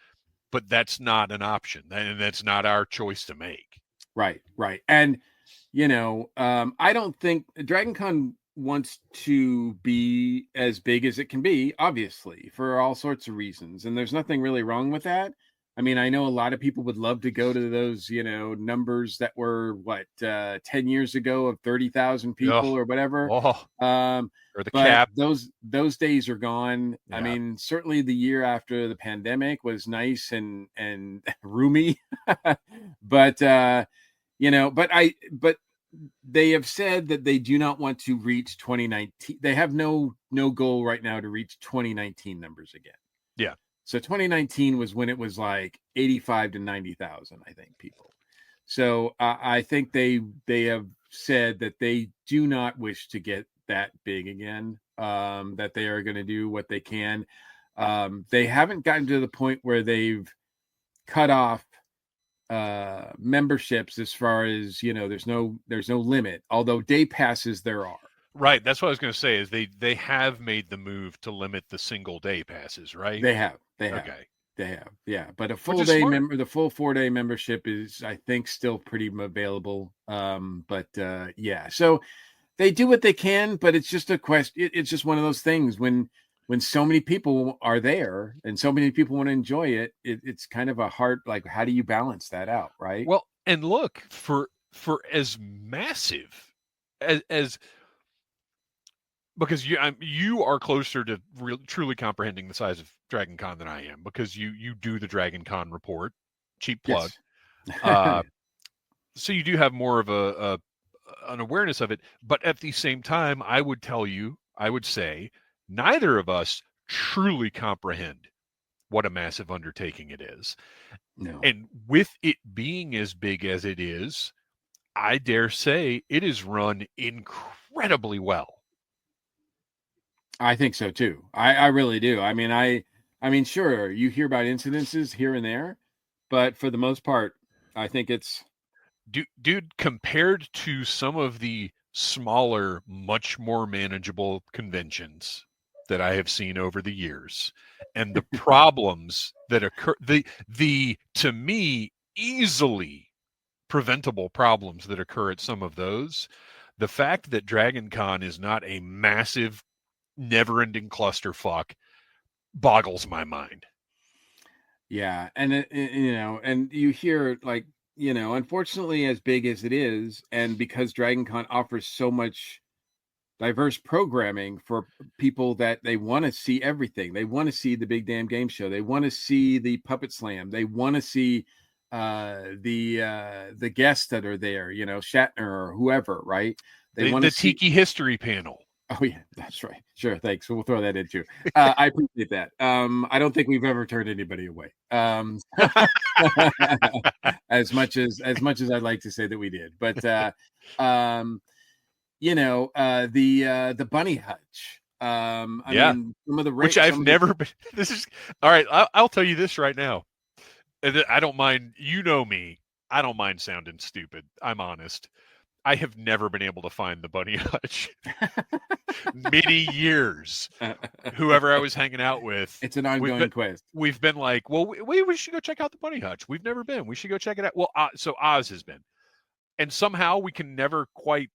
Speaker 1: but that's not an option, and that's not our choice to make.
Speaker 2: Right. And I don't think DragonCon wants to be as big as it can be, obviously, for all sorts of reasons. And there's nothing really wrong with that. I mean, I know a lot of people would love to go to those, numbers that were 10 years ago of 30,000 people or whatever.
Speaker 1: Or the cap.
Speaker 2: Those days are gone. Yeah. I mean, certainly the year after the pandemic was nice and roomy, but they have said that they do not want to reach 2019. They have no goal right now to reach 2019 numbers again.
Speaker 1: Yeah.
Speaker 2: So 2019 was when it was like 85 to 90,000, I think, people. So I think they have said that they do not wish to get that big again, that they are going to do what they can. They haven't gotten to the point where they've cut off memberships as far as there's no limit, although day passes there are.
Speaker 1: Right, that's what I was going to say, is they have made the move to limit the single day passes, right?
Speaker 2: They have. Yeah, but a full day the full 4-day membership is, I think, still pretty available. So they do what they can, but it's just a question. It's just one of those things when so many people are there and so many people want to enjoy it, it's kind of a hard, like, how do you balance that out, right?
Speaker 1: Well, and look, for as massive as because you are closer to truly comprehending the size of DragonCon than I am, because you do the DragonCon report, cheap plug. Yes. So you do have more of an awareness of it, but at the same time, I would say neither of us truly comprehend what a massive undertaking it is.
Speaker 2: No.
Speaker 1: And with it being as big as it is, I dare say it is run incredibly well.
Speaker 2: I think so too. I really do. I mean, sure, you hear about incidences here and there, but for the most part, I think it's
Speaker 1: dude, compared to some of the smaller, much more manageable conventions, that I have seen over the years, and the problems that occur, the to me easily preventable problems that occur at some of those, the fact that Dragon Con is not a massive, never-ending clusterfuck boggles my mind.
Speaker 2: Yeah, and and you hear like, unfortunately, as big as it is, and because Dragon Con offers so much diverse programming for people that they want to see everything. They want to see the big damn game show. They want to see the puppet slam. They want to see the guests that are there, Shatner or whoever, right? They want
Speaker 1: The
Speaker 2: to see
Speaker 1: Tiki History panel.
Speaker 2: Oh yeah, that's right. Sure, thanks. We'll throw that in too. I appreciate that. I don't think we've ever turned anybody away. As much as I'd like to say that we did, but the bunny hutch. I mean, some of the
Speaker 1: which I've never been. This is all right. I'll tell you this right now. I don't mind. You know me. I don't mind sounding stupid. I'm honest. I have never been able to find the bunny hutch. Many years. Whoever I was hanging out with.
Speaker 2: It's an ongoing quest.
Speaker 1: We've been like, well, we should go check out the bunny hutch. We've never been. We should go check it out. Well, so Oz has been. And somehow we can never quite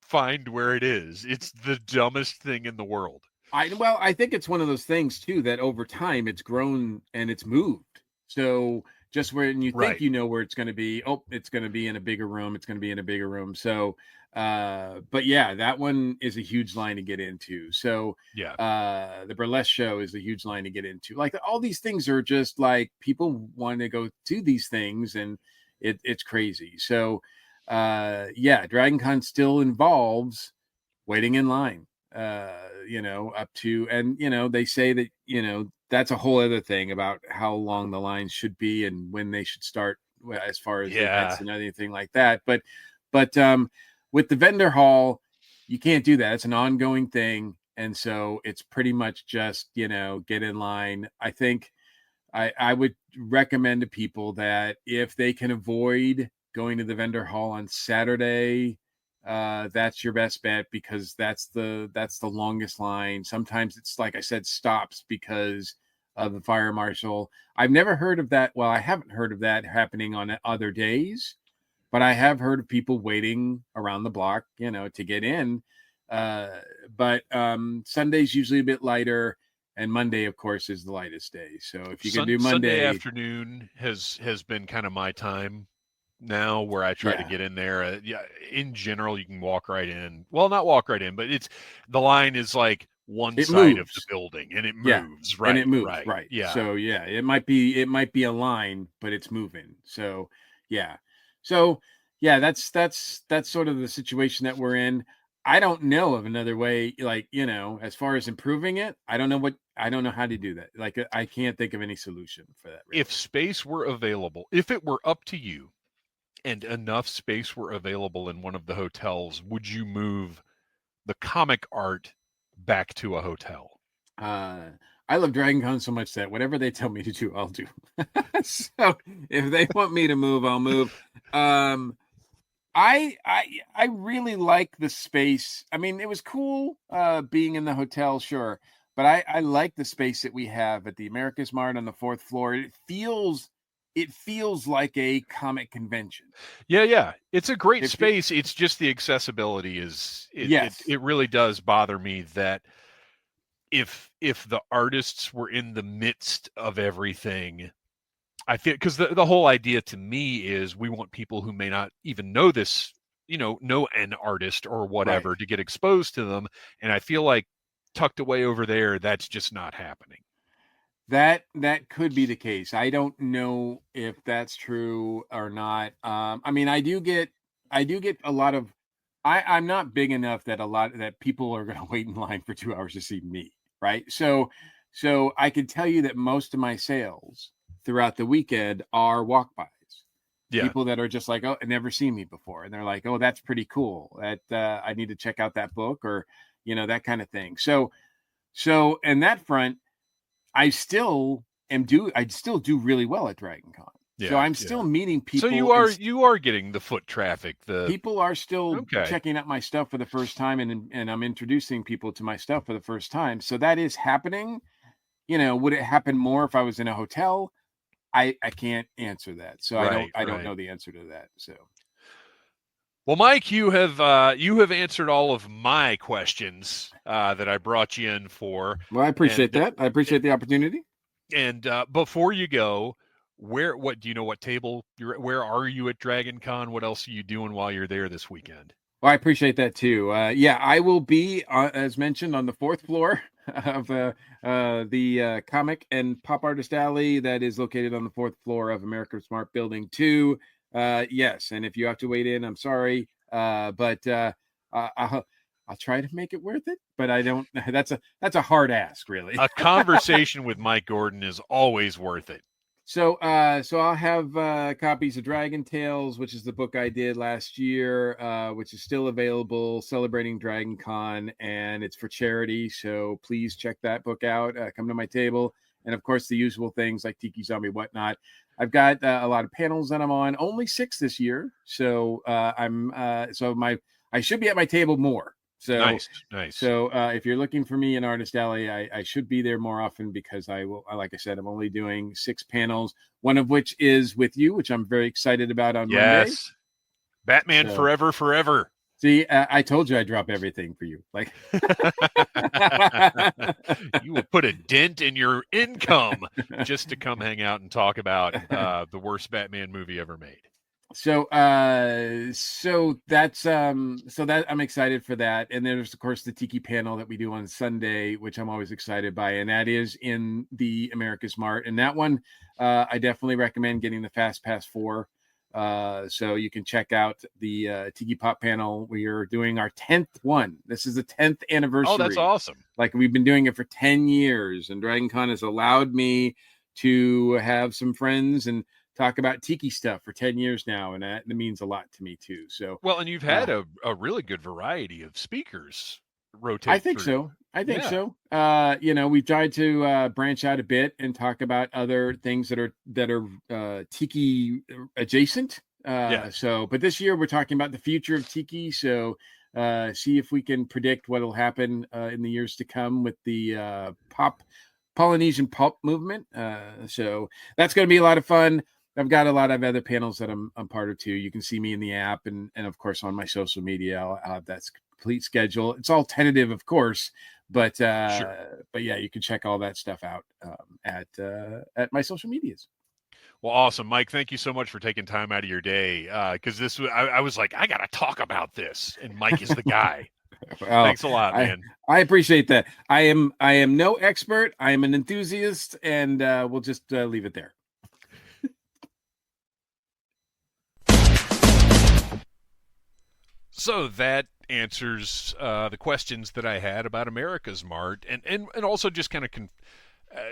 Speaker 1: find where it is. It's the dumbest thing in the world.
Speaker 2: I think it's one of those things too that over time it's grown and it's moved. So just when you think you know where it's going to be, it's going to be in a bigger room. It's going to be in a bigger room. So, but yeah, that one is a huge line to get into. So the burlesque show is a huge line to get into. Like all these things are just like people want to go to these things, and it's crazy. So Dragon Con still involves waiting in line, up to, and, they say that, that's a whole other thing about how long the lines should be and when they should start as far as events and anything like that. But with the vendor hall, you can't do that. It's an ongoing thing. And so it's pretty much just, get in line. I think I would recommend to people that if they can avoid going to the vendor hall on Saturday, that's your best bet, because that's the longest line. Sometimes it's, like I said, stops because of the fire marshal. I've never heard of that. Well, I haven't heard of that happening on other days, but I have heard of people waiting around the block, to get in. But Sunday's usually a bit lighter, and Monday, of course, is the lightest day. So if you can do Monday,
Speaker 1: Sunday afternoon has been kind of my time now, where I try to get in there. In general, you can walk right in. Well, not walk right in, but the line is like one side of the building, and it moves, right?
Speaker 2: And it moves, right?
Speaker 1: Yeah.
Speaker 2: So it might be a line, but it's moving. So that's sort of the situation that we're in. I don't know of another way, as far as improving it. I don't know how to do that. Like, I can't think of any solution for that. Really.
Speaker 1: If space were available, if it were up to you, and enough space were available in one of the hotels, would you move the comic art back to a hotel?
Speaker 2: I love Dragon Con so much that whatever they tell me to do, I'll do. So if they want me to move, I'll move. I really like the space. I mean, it was cool being in the hotel, sure, but I like the space that we have at the America's Mart on the 4th floor. It feels like a comic convention.
Speaker 1: Yeah. It's a great space. It's just the accessibility it really does bother me that if the artists were in the midst of everything, I feel, because the whole idea to me is we want people who may not even know this, know an artist or whatever, to get exposed to them. And I feel like tucked away over there, that's just not happening.
Speaker 2: That could be the case. I don't know if that's true or not. I mean, I do get a lot of. I'm not big enough that people are going to wait in line for 2 hours to see me, right? So I can tell you that most of my sales throughout the weekend are walk-bys. Yeah. People that are just like, oh, never seen me before, and they're like, oh, that's pretty cool. That I need to check out that book, or that kind of thing. So in that front, I still do really well at Dragon Con. So I'm still meeting people.
Speaker 1: So you are getting the foot traffic.
Speaker 2: People are still
Speaker 1: Okay.
Speaker 2: checking out my stuff for the first time, and I'm introducing people to my stuff for the first time. So that is happening. Would it happen more if I was in a hotel? I can't answer that. So I don't know the answer to that. So.
Speaker 1: Well, Mike, you have answered all of my questions that I brought you in for.
Speaker 2: Well, I appreciate that. I appreciate the opportunity.
Speaker 1: And before you go, what do you know? What table where are you at Dragon Con? What else are you doing while you're there this weekend?
Speaker 2: Well, I appreciate that too. I will be, as mentioned, on the fourth floor of the Comic and Pop Artist Alley that is located on the fourth floor of America's Smart Building 2. Yes, and if you have to wait in, I'm sorry, but I'll try to make it worth it. But I don't. That's a hard ask, really.
Speaker 1: A conversation with Mike Gordon is always worth it.
Speaker 2: So I'll have copies of Dragon Tales, which is the book I did last year, which is still available, celebrating Dragon Con, and it's for charity. So please check that book out. Come to my table, and of course the usual things like Tiki Zombie, whatnot. I've got a lot of panels that I'm on. Only 6 this year, so I should be at my table more. So
Speaker 1: nice.
Speaker 2: So if you're looking for me in Artist Alley, I should be there more often because like I said, I'm only doing 6 panels, one of which is with you, which I'm very excited about on Monday.
Speaker 1: Batman forever.
Speaker 2: See, I told you I'd drop everything for you. Like
Speaker 1: you will put a dent in your income just to come hang out and talk about the worst Batman movie ever made.
Speaker 2: So that's that I'm excited for that. And there's of course the Tiki panel that we do on Sunday, which I'm always excited by, and that is in the America's Mart. And that one I definitely recommend getting the Fast Pass for. So you can check out the Tiki Pop panel. We are doing our 10th one. This is the 10th anniversary.
Speaker 1: Oh, that's awesome.
Speaker 2: Like we've been doing it for 10 years, and Dragon Con has allowed me to have some friends and talk about Tiki stuff for 10 years now, and that means a lot to me too. So
Speaker 1: and you've had a really good variety of speakers rotate.
Speaker 2: I think so. We've tried to branch out a bit and talk about other things that are Tiki adjacent. But this year we're talking about the future of Tiki. So see if we can predict what will happen in the years to come with the Polynesian pulp movement. So that's going to be a lot of fun. I've got a lot of other panels that I'm part of too. You can see me in the app and of course on my social media. I'll have that complete schedule. It's all tentative, of course, but
Speaker 1: sure.
Speaker 2: But yeah, you can check all that stuff out at my social medias.
Speaker 1: Well, awesome, Mike. Thank you so much for taking time out of your day. Because I was like, I got to talk about this, and Mike is the guy. Well, thanks a lot, man.
Speaker 2: I appreciate that. I am no expert. I am an enthusiast, and we'll just leave it there.
Speaker 1: So that answers the questions that I had about America's Mart, and also just kind of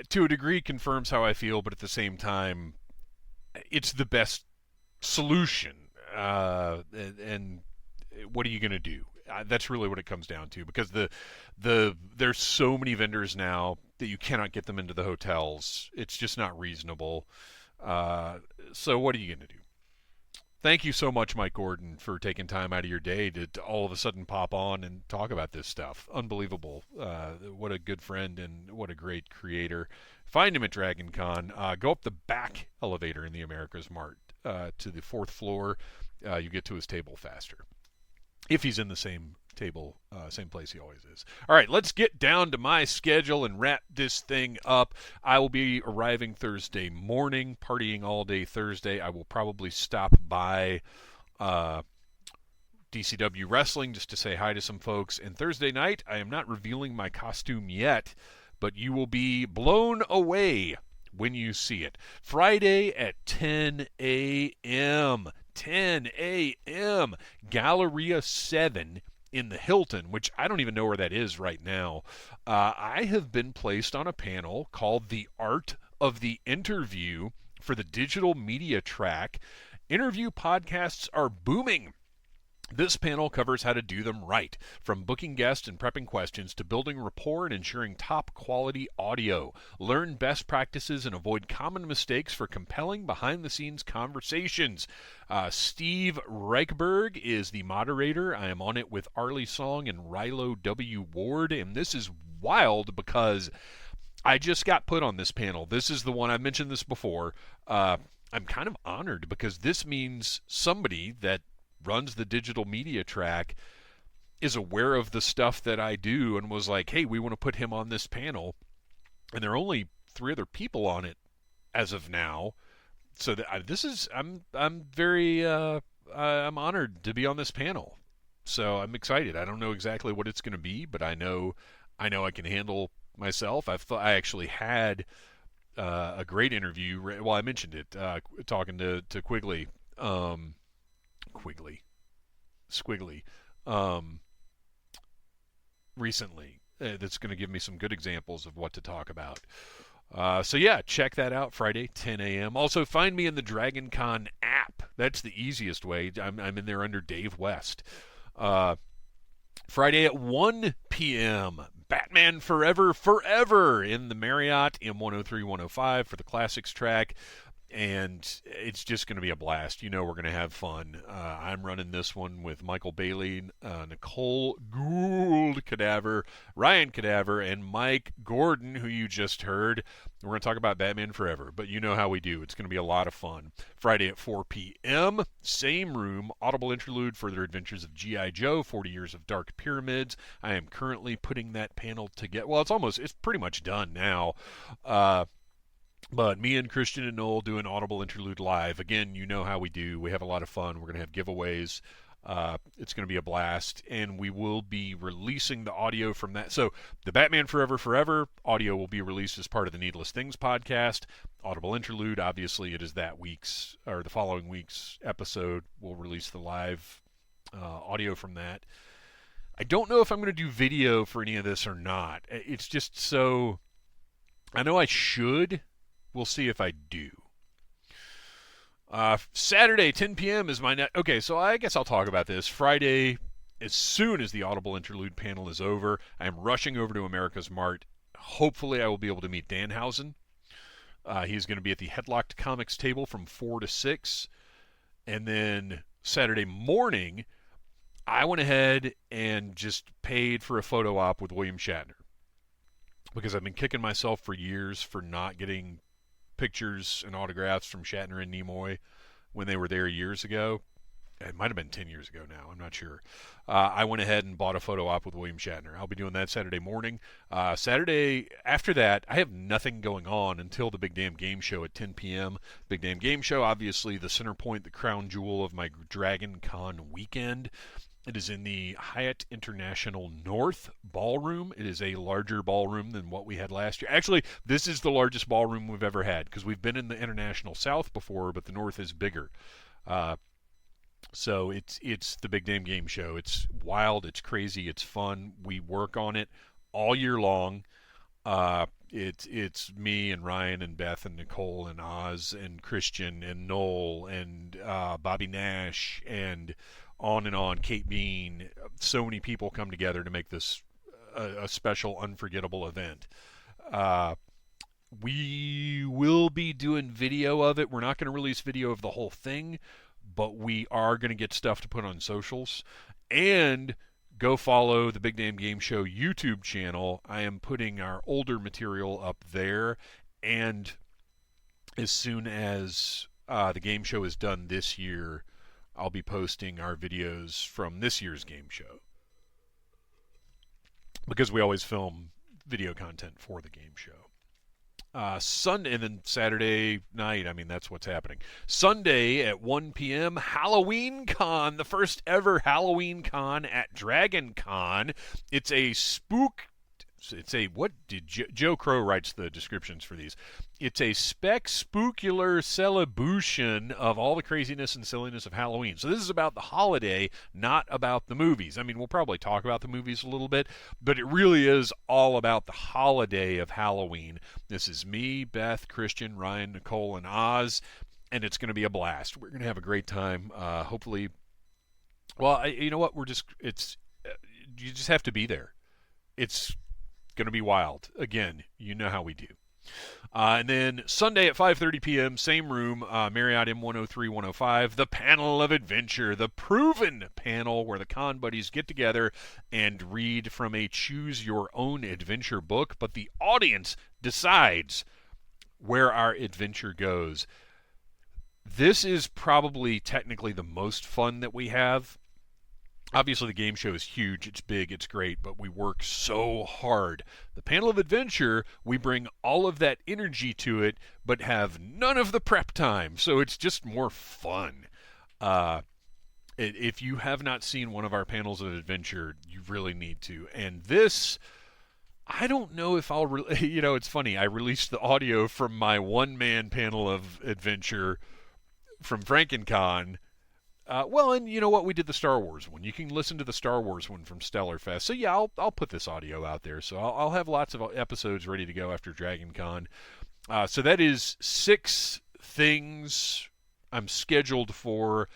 Speaker 1: to a degree confirms how I feel, but at the same time, it's the best solution. And what are you going to do? That's really what it comes down to, because there's so many vendors now that you cannot get them into the hotels. It's just not reasonable. So what are you going to do? Thank you so much, Mike Gordon, for taking time out of your day to all of a sudden pop on and talk about this stuff. Unbelievable. What a good friend and what a great creator. Find him at Dragon Con. Go up the back elevator in the America's Mart to the 4th floor. You get to his table faster. If he's in the same place he always is. All right, let's get down to my schedule and wrap this thing up. I will be arriving Thursday morning, partying all day Thursday. I will probably stop by DCW Wrestling just to say hi to some folks. And Thursday night, I am not revealing my costume yet, but you will be blown away when you see it. Friday at 10 a.m. 10 a.m. Galleria 7 in the Hilton, which I don't even know where that is right now. I have been placed on a panel called The Art of the Interview for the digital media track. Interview podcasts are booming. This panel covers how to do them right, from booking guests and prepping questions to building rapport and ensuring top quality audio. Learn best practices and avoid common mistakes for compelling behind the scenes conversations. Steve Reichberg is the moderator. I am on it with Arlie Song and Rilo W. Ward, and this is wild because I just got put on this panel. This is the one, I've mentioned this before. I'm kind of honored because this means somebody that runs the digital media track is aware of the stuff that I do and was like, hey, we want to put him on this panel. And there are only 3 other people on it as of now. So this is, I'm very, I'm honored to be on this panel. So I'm excited. I don't know exactly what it's going to be, but I know I can handle myself. I actually had a great interview. Well, I mentioned it, talking to Quigley. Squiggly, recently. That's going to give me some good examples of what to talk about. So yeah, check that out, Friday, 10 a.m. Also, find me in the Dragon Con app. That's the easiest way. I'm in there under Dave West. Friday at 1 p.m., Batman Forever in the Marriott M103-105 for the Classics track. And it's just going to be a blast. You know we're going to have fun. I'm running this one with Michael Bailey, Nicole Gould Cadaver, Ryan Cadaver, and Mike Gordon, who you just heard. We're going to talk about Batman Forever, but you know how we do. It's going to be a lot of fun. Friday at 4 p.m., same room, audible interlude, Further Adventures of G.I. Joe, 40 Years of Dark Pyramids. I am currently putting that panel together. Well, it's pretty much done now. But me and Christian and Noel do an audible interlude live. Again, you know how we do. We have a lot of fun. We're going to have giveaways. It's going to be a blast. And we will be releasing the audio from that. So the Batman Forever audio will be released as part of the Needless Things podcast. Audible interlude, obviously, it is that week's or the following week's episode. We'll release the live audio from that. I don't know if I'm going to do video for any of this or not. It's just so... I know I should... We'll see if I do. Saturday, 10 p.m. is my net. Okay, so I guess I'll talk about this. Friday, as soon as the Audible Interlude panel is over, I am rushing over to America's Mart. Hopefully, I will be able to meet Danhausen. He's going to be at the Headlocked Comics table from 4 to 6. And then Saturday morning, I went ahead and just paid for a photo op with William Shatner. Because I've been kicking myself for years for not getting pictures and autographs from Shatner and Nimoy when they were there years ago. It might have been 10 years ago now. I'm not sure. I went ahead and bought a photo op with William Shatner. I'll be doing that Saturday morning. Saturday, after that, I have nothing going on until the Big Damn Game Show at 10 p.m. Big Damn Game Show, obviously the center point, the crown jewel of my Dragon Con weekend. It is in the Hyatt International North Ballroom. It is a larger ballroom than what we had last year. Actually, this is the largest ballroom we've ever had because we've been in the International South before, but the North is bigger. So it's the Big Damn Game Show. It's wild. It's crazy. It's fun. We work on it all year long. It's me and Ryan and Beth and Nicole and Oz and Christian and Noel and Bobby Nash and on, Kate Bean. So many people come together to make this a special, unforgettable event. We will be doing video of it. We're not going to release video of the whole thing, but we are going to get stuff to put on socials. And go follow the Big Damn Game Show YouTube channel. I am putting our older material up there. And as soon as the game show is done this year, I'll be posting our videos from this year's game show. Because we always film video content for the game show. Sunday, and then Saturday night, that's what's happening. Sunday at 1 p.m., Halloween Con, the first ever Halloween Con at Dragon Con. It's a what did Joe Crow writes the descriptions for these. It's a spectacular celebration of all the craziness and silliness of Halloween. So this is about the holiday, not about the movies. We'll probably talk about the movies a little bit, but it really is all about the holiday of Halloween. This is me, Beth, Christian, Ryan, Nicole, and Oz, and it's going to be a blast. We're going to have a great time. Hopefully Well, you know what? You just have to be there. It's going to be wild. Again, you know how we do. And then Sunday at 5:30 p.m., same room, Marriott M103 105, the Panel of Adventure, the proven panel where the con buddies get together and read from a choose your own adventure book, but the audience decides where our adventure goes. This is probably technically the most fun that we have. Obviously, the game show is huge, it's big, it's great, but we work so hard. The Panel of Adventure, we bring all of that energy to it, but have none of the prep time, so it's just more fun. If you have not seen one of our Panels of Adventure, you really need to. And this, I don't know if it's funny, I released the audio from my one-man Panel of Adventure from FrankenCon. And you know what? We did the Star Wars one. You can listen to the Star Wars one from Stellar Fest. So yeah, I'll put this audio out there. So I'll have lots of episodes ready to go after Dragon Con. So that is 6 things I'm scheduled for.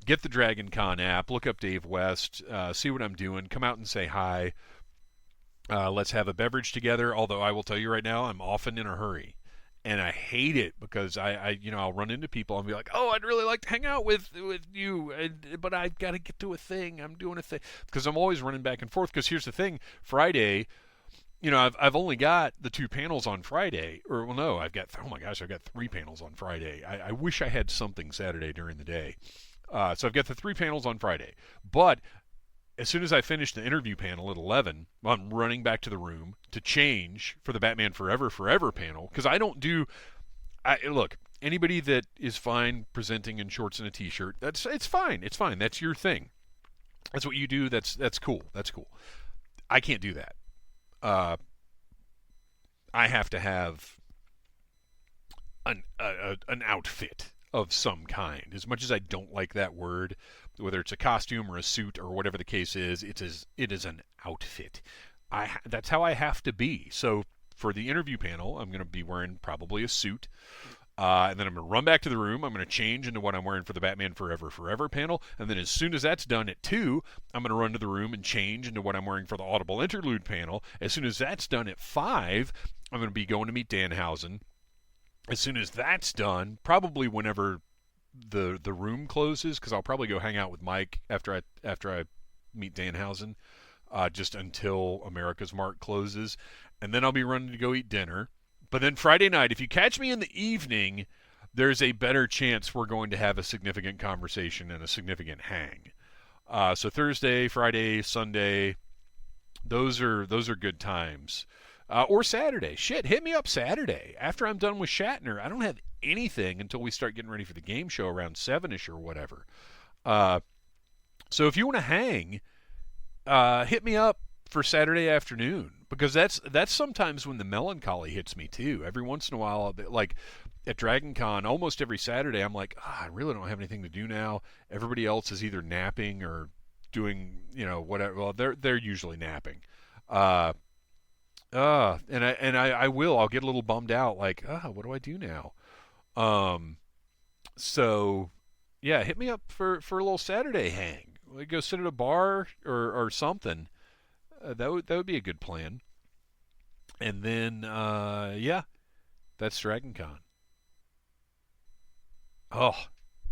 Speaker 1: Get the Dragon Con app. Look up Dave West. See what I'm doing. Come out and say hi. Let's have a beverage together. Although I will tell you right now, I'm often in a hurry. And I hate it because I'll run into people and be like, oh, I'd really like to hang out with you, but I've got to get to a thing. I'm doing a thing. Because I'm always running back and forth. Because here's the thing. Friday, I've only got the 2 panels on Friday. Or, well, no, I've got 3 panels on Friday. I wish I had something Saturday during the day. So I've got the 3 panels on Friday. But as soon as I finish the interview panel at 11, I'm running back to the room to change for the Batman Forever panel, because look, anybody that is fine presenting in shorts and a t-shirt, it's fine. That's your thing. That's what you do. That's cool. I can't do that. I have to have an outfit of some kind. As much as I don't like that word, whether it's a costume or a suit or whatever the case is, it is an outfit. That's how I have to be. So for the interview panel, I'm going to be wearing probably a suit. And then I'm going to run back to the room. I'm going to change into what I'm wearing for the Batman Forever panel. And then as soon as that's done at 2, I'm going to run to the room and change into what I'm wearing for the Audible Interlude panel. As soon as that's done at 5, I'm going to be going to meet Danhausen. As soon as that's done, probably whenever the room closes, because I'll probably go hang out with Mike after I meet Danhausen, just until America's Mart closes, and then I'll be running to go eat dinner. But then Friday night, if you catch me in the evening, there's a better chance we're going to have a significant conversation and a significant hang. So Thursday, Friday, Sunday, those are good times. Or Saturday. Shit, hit me up Saturday. After I'm done with Shatner, I don't have anything until we start getting ready for the game show around 7-ish or whatever. So if you want to hang, hit me up for Saturday afternoon, because that's sometimes when the melancholy hits me too. Every once in a while, like at Dragon Con, almost every Saturday, I'm like, I really don't have anything to do now. Everybody else is either napping or doing, whatever. Well, they're usually napping. I'll get a little bummed out, like, what do I do now? So yeah, hit me up for a little Saturday hang. We go sit at a bar or something. That would be a good plan. And then that's Dragon Con. Oh,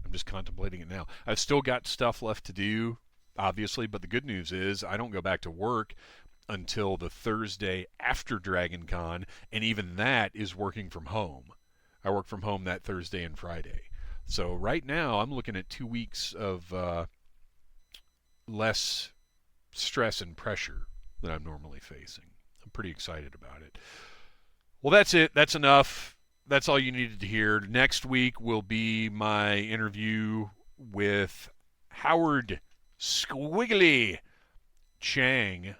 Speaker 1: I'm just contemplating it now. I've still got stuff left to do, obviously, but the good news is I don't go back to work until the Thursday after Dragon Con, and even that is working from home. I work from home that Thursday and Friday. So right now I'm looking at 2 weeks of less stress and pressure than I'm normally facing. I'm pretty excited about it. Well, that's it. That's enough. That's all you needed to hear. Next week will be my interview with Howard Squiggly Chang.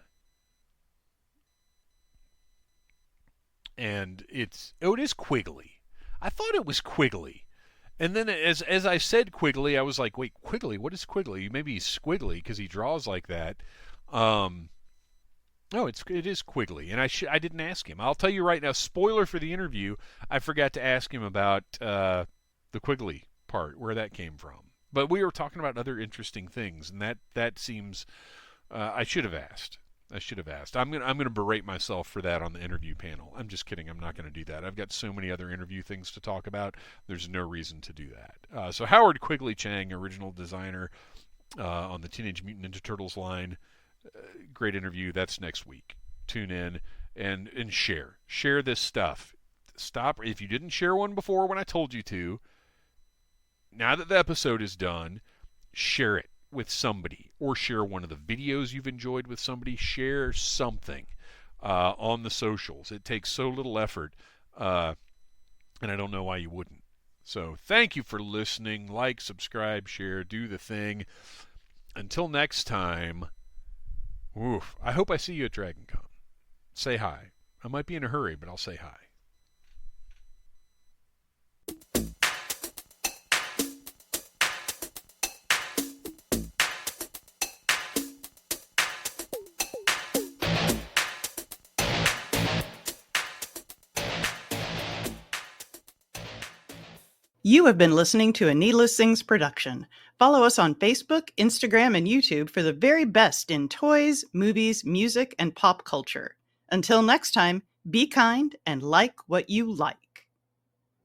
Speaker 1: And it is Quigley. I thought it was Quigley. And then as I said Quigley, I was like, wait, Quigley? What is Quigley? Maybe he's Squiggly because he draws like that. No, it is Quigley, and I didn't ask him. I'll tell you right now, spoiler for the interview, I forgot to ask him about the Quigley part, where that came from. But we were talking about other interesting things, and that seems I should have asked. I'm gonna berate myself for that on the interview panel. I'm just kidding. I'm not gonna do that. I've got so many other interview things to talk about. There's no reason to do that. So Howard Quigley Chang, original designer on the Teenage Mutant Ninja Turtles line. Great interview. That's next week. Tune in and share this stuff. Stop if you didn't share one before when I told you to. Now that the episode is done, share it with somebody, or share one of the videos you've enjoyed with somebody. Share something on the socials. It takes so little effort, and I don't know why you wouldn't. So thank you for listening. Like, subscribe, share, do the thing. Until next time, I hope I see you at DragonCon. Say hi. I might be in a hurry, but I'll say hi.
Speaker 3: You have been listening to a Needless Things production. Follow us on Facebook, Instagram, and YouTube for the very best in toys, movies, music, and pop culture. Until next time, be kind and like what you like.